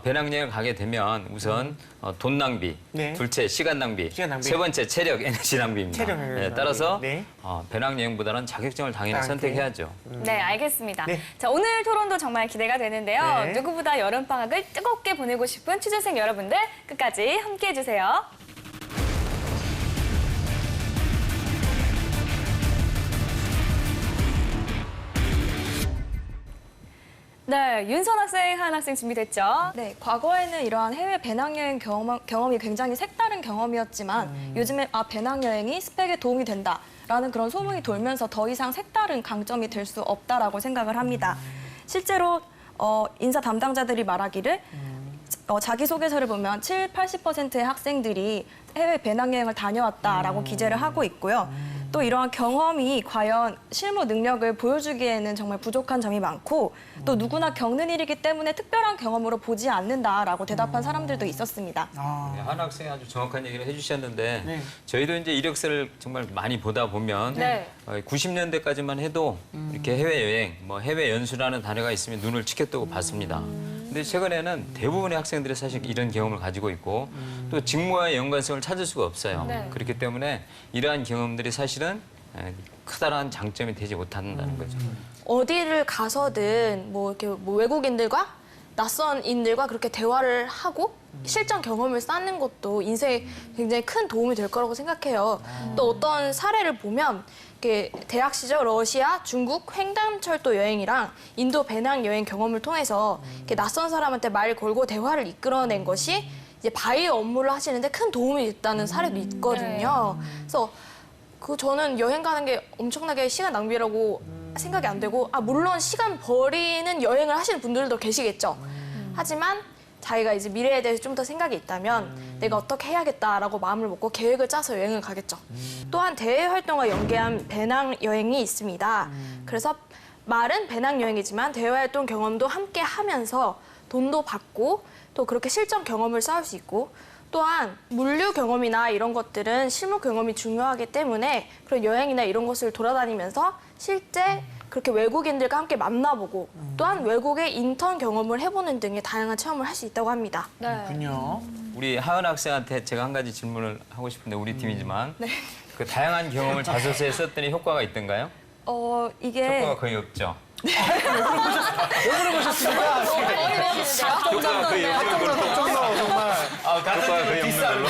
배낭여행을 가게 되면 우선 돈 낭비, 네. 둘째, 시간 낭비, 시간 낭비. 세 번째, 체력, 에너지 낭비입니다. 체력, 에너지 낭비. 따라서 네. 배낭여행보다는 자격증을 당연히 당연히. 선택해야죠. 네, 알겠습니다. 네. 자, 오늘 토론도 정말 기대가 되는데요. 네. 누구보다 여름방학을 뜨겁게 보내고 싶은 취준생 여러분들 끝까지 함께해 주세요. 네, 윤선 학생, 한 학생 준비됐죠? 네, 과거에는 이러한 해외 배낭여행 경험이 굉장히 색다른 경험이었지만 요즘에 배낭여행이 스펙에 도움이 된다라는 그런 소문이 돌면서 더 이상 색다른 강점이 될 수 없다라고 생각을 합니다. 실제로 인사 담당자들이 말하기를 자기소개서를 보면 80%의 학생들이 해외 배낭여행을 다녀왔다라고 기재를 하고 있고요. 또 이러한 경험이 과연 실무 능력을 보여주기에는 정말 부족한 점이 많고 또 누구나 겪는 일이기 때문에 특별한 경험으로 보지 않는다라고 대답한 사람들도 있었습니다. 네, 한 학생이 아주 정확한 얘기를 해주셨는데 네. 저희도 이제 이력서를 정말 많이 보다 보면 네. 90년대까지만 해도 이렇게 해외여행, 해외 연수라는 단어가 있으면 눈을 치켜뜨고 봤습니다. 근데 최근에는 대부분의 학생들이 사실 이런 경험을 가지고 있고 또 직무와의 연관성을 찾을 수가 없어요. 네. 그렇기 때문에 이러한 경험들이 사실은 크다란 장점이 되지 못한다는 거죠. 어디를 가서든 이렇게 외국인들과 낯선인들과 그렇게 대화를 하고 실전 경험을 쌓는 것도 인생에 굉장히 큰 도움이 될 거라고 생각해요. 또 어떤 사례를 보면 이렇게 대학 시절 러시아, 중국 횡단철도 여행이랑 인도 배낭 여행 경험을 통해서 이렇게 낯선 사람한테 말 걸고 대화를 이끌어낸 것이 이제 바이어 업무를 하시는데 큰 도움이 됐다는 사례도 있거든요. 그래서 저는 여행 가는 게 엄청나게 시간 낭비라고 생각이 안 되고 물론 시간 버리는 여행을 하시는 분들도 계시겠죠. 하지만 자기가 이제 미래에 대해서 좀 더 생각이 있다면 내가 어떻게 해야겠다라고 마음을 먹고 계획을 짜서 여행을 가겠죠. 또한 대외 활동과 연계한 배낭 여행이 있습니다. 그래서 말은 배낭 여행이지만 대외 활동 경험도 함께 하면서 돈도 받고 또 그렇게 실전 경험을 쌓을 수 있고 또한 물류 경험이나 이런 것들은 실무 경험이 중요하기 때문에 그런 여행이나 이런 것을 돌아다니면서 실제 그렇게 외국인들과 함께 만나보고 또한 외국의 인턴 경험을 해보는 등의 다양한 체험을 할 수 있다고 합니다. 네. 그렇군요. 우리 하은 학생한테 제가 한 가지 질문을 하고 싶은데 우리 팀이지만 그 다양한 경험을 자소서에 썼더니 효과가 있던가요? 이게 효과가 거의 없죠. 효과가 거의 정말. 효과가 거의 없는 걸로.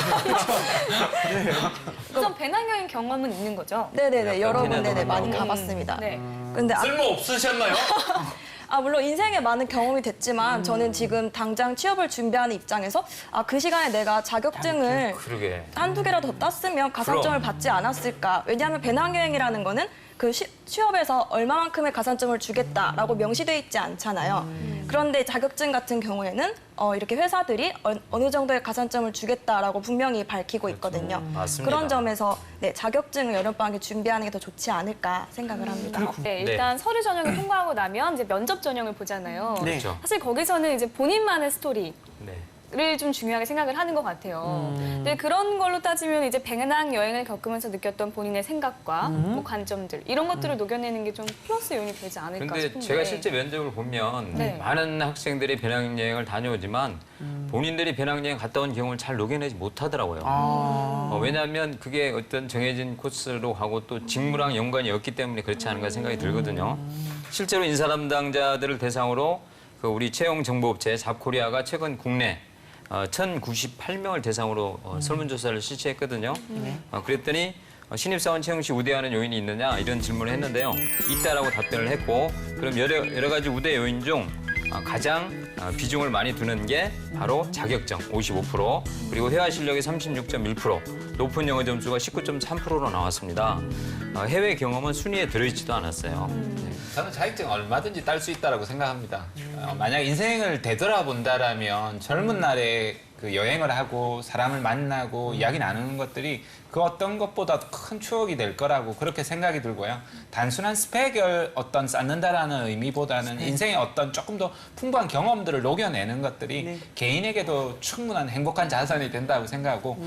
우선 배낭여행 경험은 있는 거죠? 네네네 여러 약간 군데 많이 해나도 가봤습니다. 네. 근데 쓸모 없으셨나요? 물론 인생에 많은 경험이 됐지만 저는 지금 당장 취업을 준비하는 입장에서 그 시간에 내가 자격증을 그러게. 한두 개라도 더 땄으면 가산점을 받지 않았을까. 왜냐하면 배낭여행이라는 거는 그 취업에서 얼마만큼의 가산점을 주겠다라고 명시돼 있지 않잖아요. 그런데 자격증 같은 경우에는 이렇게 회사들이 어느 정도의 가산점을 주겠다라고 분명히 밝히고 있거든요. 맞습니다. 그런 점에서 자격증을 여름방학에 준비하는 게 더 좋지 않을까 생각을 합니다. 네, 일단 서류 전형을 통과하고 나면 이제 면접 전형을 보잖아요. 네. 그렇죠. 사실 거기서는 이제 본인만의 스토리, 네. 를 좀 중요하게 생각을 하는 것 같아요. 근데 그런 걸로 따지면 이제 배낭 여행을 겪으면서 느꼈던 본인의 생각과 뭐 관점들 이런 것들을 녹여내는 게 좀 플러스 요인이 되지 않을까 근데 싶은데. 제가 실제 면접을 보면 네. 많은 학생들이 배낭여행을 다녀오지만 본인들이 배낭여행 갔다 온 경험을 잘 녹여내지 못하더라고요. 왜냐하면 그게 어떤 정해진 코스로 가고 또 직무랑 연관이 없기 때문에 그렇지 않은가 생각이 들거든요. 실제로 인사 담당자들을 대상으로 그 우리 채용 정보업체 잡코리아가 최근 국내 1,098명을 대상으로 설문조사를 실시했거든요. 그랬더니 신입사원 채용 시 우대하는 요인이 있느냐 이런 질문을 했는데요. 있다라고 답변을 했고 그럼 여러 가지 우대 요인 중 가장 비중을 많이 두는 게 바로 자격증 55% 그리고 회화 실력이 36.1% 높은 영어 점수가 19.3%로 나왔습니다. 해외 경험은 순위에 들어있지도 않았어요. 저는 자격증 얼마든지 딸 수 있다고 생각합니다. 만약 인생을 되돌아본다라면 젊은 날에 그 여행을 하고 사람을 만나고 이야기 나누는 것들이 그 어떤 것보다 큰 추억이 될 거라고 그렇게 생각이 들고요. 단순한 스펙을 어떤 쌓는다라는 의미보다는 인생의 어떤 조금 더 풍부한 경험들을 녹여내는 것들이 개인에게도 충분한 행복한 자산이 된다고 생각하고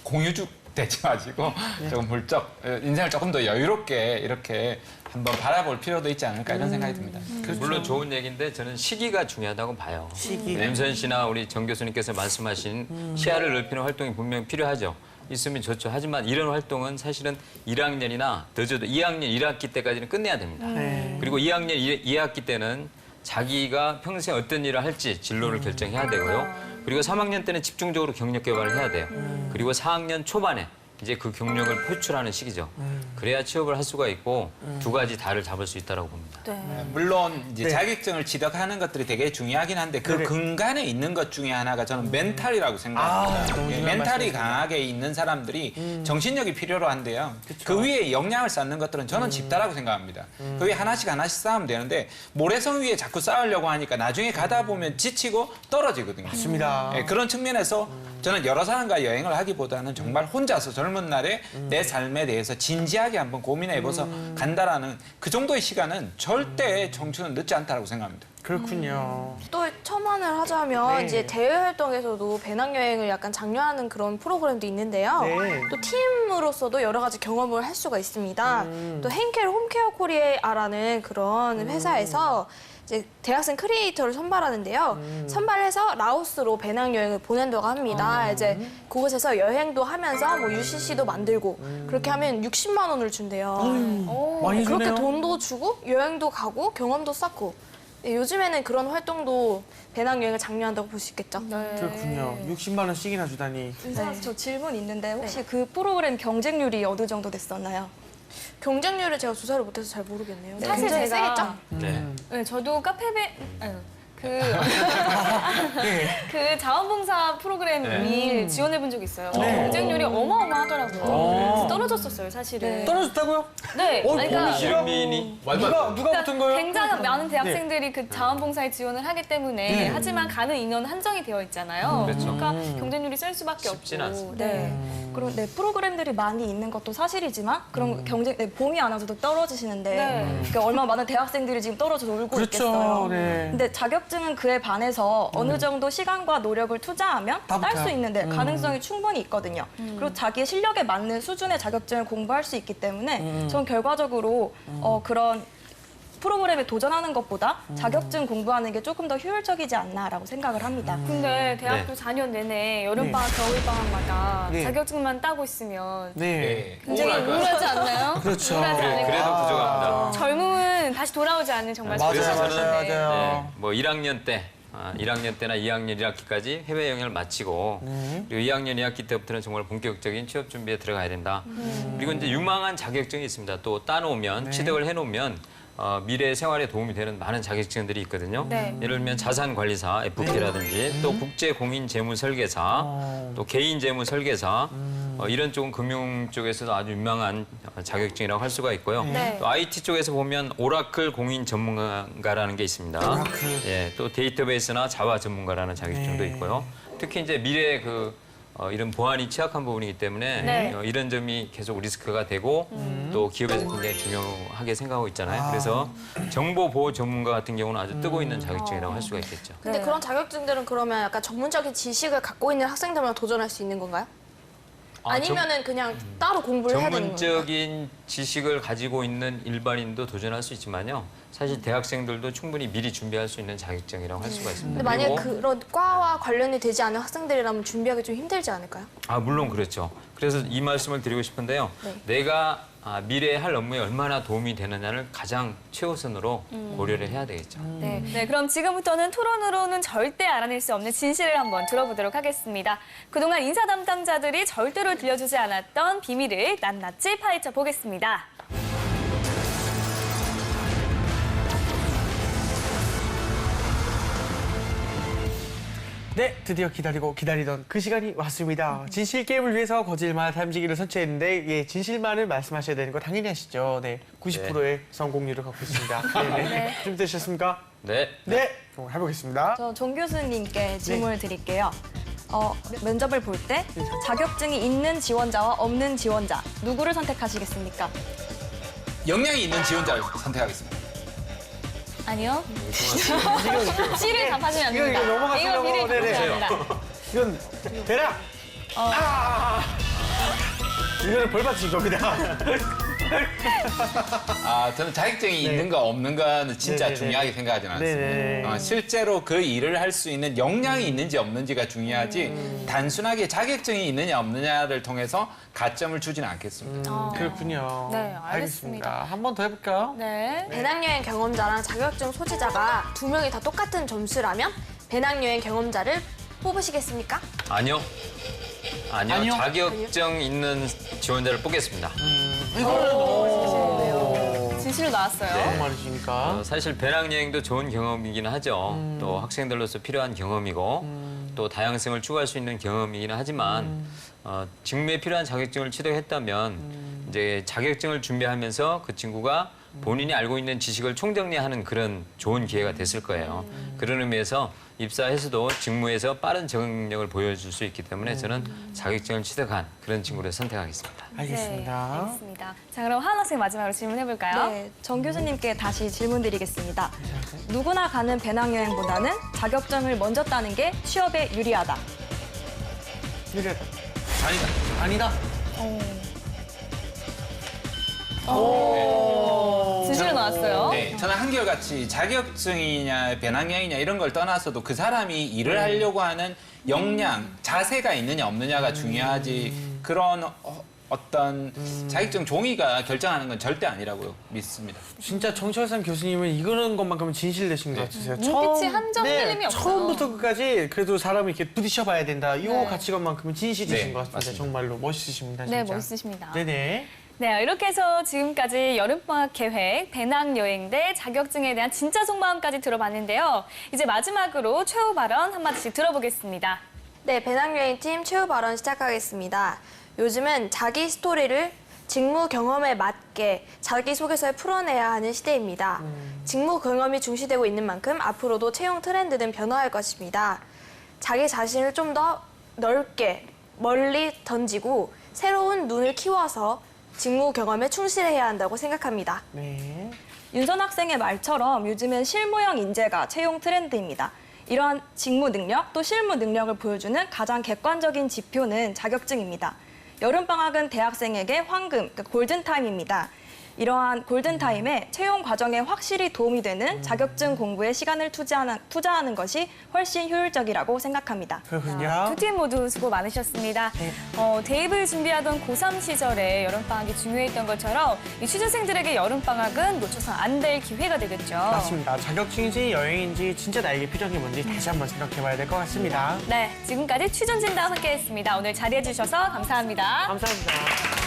공유죽 되지 마시고 조금 훌쩍 인생을 조금 더 여유롭게 이렇게 한번 바라볼 필요도 있지 않을까 이런 생각이 듭니다. 물론 좋은 얘기인데 저는 시기가 중요하다고 봐요. 시기. 램선 씨나 우리 정 교수님께서 말씀하신 시야를 넓히는 활동이 분명히 필요하죠. 있으면 좋죠. 하지만 이런 활동은 사실은 1학년이나 늦어도 2학년 1학기 때까지는 끝내야 됩니다. 그리고 2학년 2학기 때는 자기가 평생 어떤 일을 할지 진로를 결정해야 되고요. 그리고 3학년 때는 집중적으로 경력 개발을 해야 돼요. 그리고 4학년 초반에 이제 그 경력을 표출하는 시기죠. 그래야 취업을 할 수가 있고 두 가지 달을 잡을 수 있다고 봅니다. 물론 이제 자격증을 취득하는 것들이 되게 중요하긴 한데 그 근간에 있는 것 중에 하나가 저는 멘탈이라고 생각합니다. 너무 중요한 멘탈이 말씀이시네요. 강하게 있는 사람들이 정신력이 필요로 한데요. 그 위에 역량을 쌓는 것들은 저는 집다라고 생각합니다. 그 위에 하나씩 쌓으면 되는데 모래성 위에 자꾸 쌓으려고 하니까 나중에 가다 보면 지치고 떨어지거든요. 맞습니다. 예, 그런 측면에서 저는 여러 사람과 여행을 하기보다는 정말 혼자서 젊은 날에 내 삶에 대해서 진지하게 한번 고민해봐서 간다라는 그 정도의 시간은 절대 청춘은 늦지 않다고 생각합니다. 그렇군요. 또 첨언을 하자면 네. 이제 대외 활동에서도 배낭여행을 약간 장려하는 그런 프로그램도 있는데요. 네. 또 팀으로서도 여러 가지 경험을 할 수가 있습니다. 또 henkel 홈케어 코리아라는 그런 회사에서 이제 대학생 크리에이터를 선발하는데요. 선발해서 라오스로 배낭여행을 보낸다고 합니다. 이제 그곳에서 여행도 하면서 뭐 UCC도 만들고 그렇게 하면 60만 원을 준대요. 많이 그렇게 주네요. 돈도 주고 여행도 가고 경험도 쌓고 요즘에는 그런 활동도 배낭여행을 장려한다고 볼 수 있겠죠. 그렇군요. 60만 원씩이나 주다니. 네. 저 질문 있는데 혹시 그 프로그램 경쟁률이 어느 정도 됐었나요? 경쟁률을 제가 조사를 못해서 잘 모르겠네요. 사실 굉장히 제가 세겠죠? 네, 저도 그 자원봉사 프로그램 일 지원해본 적이 있어요. 경쟁률이 어마어마하더라고요. 그래서 떨어졌었어요, 사실은. 떨어졌다고요? 네. 어, 그러니까 보기 싫어. 윤민이 누가 붙은 거예요? 굉장히 많은 대학생들이 그 자원봉사에 지원을 하기 때문에 하지만 가는 인원 한정이 되어 있잖아요. 그렇죠. 그러니까 경쟁률이 셀 수밖에 쉽진 없고. 않습니다. 네. 그럼 네, 프로그램들이 많이 있는 것도 사실이지만 그럼 경쟁 봄이 안 와서도 떨어지시는데 네. 그러니까 얼마나 많은 대학생들이 지금 떨어져서 울고 그렇죠. 있겠어요. 네. 근데 자격증은 그에 반해서 어느 정도 시간과 노력을 투자하면 다 딸 붙어요. 수 있는데 가능성이 충분히 있거든요. 그리고 자기의 실력에 맞는 수준의 자격증을 공부할 수 있기 때문에 전 결과적으로 그런 프로그램에 도전하는 것보다 자격증 공부하는 게 조금 더 효율적이지 않나라고 생각을 합니다. 근데 대학교 4년 내내 여름방학, 겨울방학마다 네. 자격증만 따고 있으면 네. 굉장히 우울하지 않나요? 그렇죠. 우울하지 않을까요? 그래도 부족합니다. 젊음은 다시 돌아오지 않는 정말 맞아요. 그래서 소중한 저는 시간인데. 맞아요. 뭐 1학년 때 1학년 때나 2학년 1학기까지 해외여행을 마치고 그리고 2학년 2학기 때부터는 정말 본격적인 취업 준비에 들어가야 된다. 그리고 이제 유망한 자격증이 있습니다. 또 따놓으면 취득을 해놓으면 미래 생활에 도움이 되는 많은 자격증들이 있거든요. 네. 예를 들면 자산관리사, FP라든지 또 국제공인재무설계사, 또 개인재무설계사 이런 쪽은 금융 쪽에서도 아주 유명한 자격증이라고 할 수가 있고요. 네. 또 IT 쪽에서 보면 오라클 공인 전문가라는 게 있습니다. 예, 또 데이터베이스나 자바 전문가라는 자격증도 있고요. 특히 이제 미래 그 이런 보안이 취약한 부분이기 때문에 네. 이런 점이 계속 리스크가 되고 또 기업에서 굉장히 중요하게 생각하고 있잖아요. 그래서 정보 보호 전문가 같은 경우는 아주 뜨고 있는 자격증이라고 할 수가 있겠죠. 근데 네. 그런 자격증들은 그러면 약간 전문적인 지식을 갖고 있는 학생들만 도전할 수 있는 건가요? 아니면은 그냥 따로 공부를 해야 되는 건가요? 전문적인 지식을 가지고 있는 일반인도 도전할 수 있지만요. 사실 대학생들도 충분히 미리 준비할 수 있는 자격증이라고 할 수가 있습니다. 근데 만약에 그리고 그런 과와 관련이 되지 않은 학생들이라면 준비하기 좀 힘들지 않을까요? 물론 그렇죠. 그래서 이 말씀을 드리고 싶은데요. 네. 내가 미래에 할 업무에 얼마나 도움이 되느냐를 가장 최우선으로 고려를 해야 되겠죠. 네, 그럼 지금부터는 토론으로는 절대 알아낼 수 없는 진실을 한번 들어보도록 하겠습니다. 그동안 인사 담당자들이 절대로 들려주지 않았던 비밀을 낱낱이 파헤쳐 보겠습니다. 네, 드디어 기다리고 기다리던 그 시간이 왔습니다. 진실 게임을 위해서 거짓말 탐지기를 설치했는데 예, 진실만을 말씀하셔야 되는 거 당연히 아시죠? 네, 90%의 성공률을 갖고 있습니다. 네. 준비되셨습니까? 네. 네, 한번 해보겠습니다. 저 정 교수님께 질문을 드릴게요. 면접을 볼 때 자격증이 있는 지원자와 없는 지원자 누구를 선택하시겠습니까? 역량이 있는 지원자를 선택하겠습니다. 아니요. C를 답하시면 안 이거 됩니다. 넘어가시려고. B를 네네. 답하시면 안 됩니다. 이건 대략. 이거는 벌 받으실 겁니다. 저는 자격증이 네. 있는가 없는가는 진짜 네네네. 중요하게 생각하지는 않습니다. 네네. 실제로 그 일을 할 수 있는 역량이 있는지 없는지가 중요하지 단순하게 자격증이 있느냐 없느냐를 통해서 가점을 주지는 않겠습니다. 그렇군요. 네, 알겠습니다. 한 번 더 해볼까요? 네. 배낭여행 경험자랑 자격증 소지자가 두 명이 다 똑같은 점수라면 배낭여행 경험자를 뽑으시겠습니까? 아니요. 아니요? 자격증 있는 지원자를 뽑겠습니다. 진실로 나왔어요. 무슨 말이십니까? 사실 배낭여행도 좋은 경험이긴 하죠. 또 학생들로서 필요한 경험이고 또 다양성을 추구할 수 있는 경험이긴 하지만 직무에 필요한 자격증을 취득했다면 이제 자격증을 준비하면서 그 친구가 본인이 알고 있는 지식을 총정리하는 그런 좋은 기회가 됐을 거예요. 그런 의미에서 입사해서도 직무에서 빠른 적응력을 보여줄 수 있기 때문에 저는 자격증을 취득한 그런 친구를 선택하겠습니다. 알겠습니다. 네, 알겠습니다. 자, 그럼 하은 학생 마지막으로 질문해 볼까요? 네, 정 교수님께 다시 질문 드리겠습니다. 누구나 가는 배낭여행보다는 자격증을 먼저 따는 게 취업에 유리하다. 유리하다. 아니다. 아니다. 진실로 나왔어요. 네, 저는 한결같이 자격증이냐 배낭여행이냐 이런 걸 떠나서도 그 사람이 일을 하려고 하는 역량, 자세가 있느냐 없느냐가 중요하지 그런 어떤 자격증 종이가 결정하는 건 절대 아니라고 믿습니다. 진짜 정철상 교수님은 이런 것만큼은 진실되신 것 같으세요. 눈빛이 한점 틀림이 없어요. 처음부터 끝까지 그래도 사람을 이렇게 부딪혀봐야 된다. 이 가치관만큼은 진실이신 네, 것 같습니다. 맞습니다. 정말로 멋있으십니다. 진짜. 네, 멋있으십니다. 네네. 네, 이렇게 해서 지금까지 여름방학 계획, 배낭여행 대 자격증에 대한 진짜 속마음까지 들어봤는데요. 이제 마지막으로 최후 발언 한마디씩 들어보겠습니다. 네, 배낭여행팀 최후 발언 시작하겠습니다. 요즘은 자기 스토리를 직무 경험에 맞게 자기소개서에 풀어내야 하는 시대입니다. 직무 경험이 중시되고 있는 만큼 앞으로도 채용 트렌드는 변화할 것입니다. 자기 자신을 좀 더 넓게, 멀리 던지고 새로운 눈을 키워서 직무 경험에 충실해야 한다고 생각합니다. 네. 윤선 학생의 말처럼 요즘은 실무형 인재가 채용 트렌드입니다. 이러한 직무 능력 또 실무 능력을 보여주는 가장 객관적인 지표는 자격증입니다. 여름방학은 대학생에게 황금, 그러니까 골든타임입니다. 이러한 골든타임에 채용 과정에 확실히 도움이 되는 자격증 공부에 시간을 투자하는 것이 훨씬 효율적이라고 생각합니다. 그렇군요. 두 팀 모두 수고 많으셨습니다. 대입을 준비하던 고3 시절에 여름방학이 중요했던 것처럼 이 취준생들에게 여름방학은 놓쳐서 안 될 기회가 되겠죠. 맞습니다. 자격증인지 여행인지 진짜 나에게 필요한 게 뭔지 다시 한번 생각해봐야 될 것 같습니다. 네, 지금까지 취준진담 함께했습니다. 오늘 자리해주셔서 감사합니다. 감사합니다.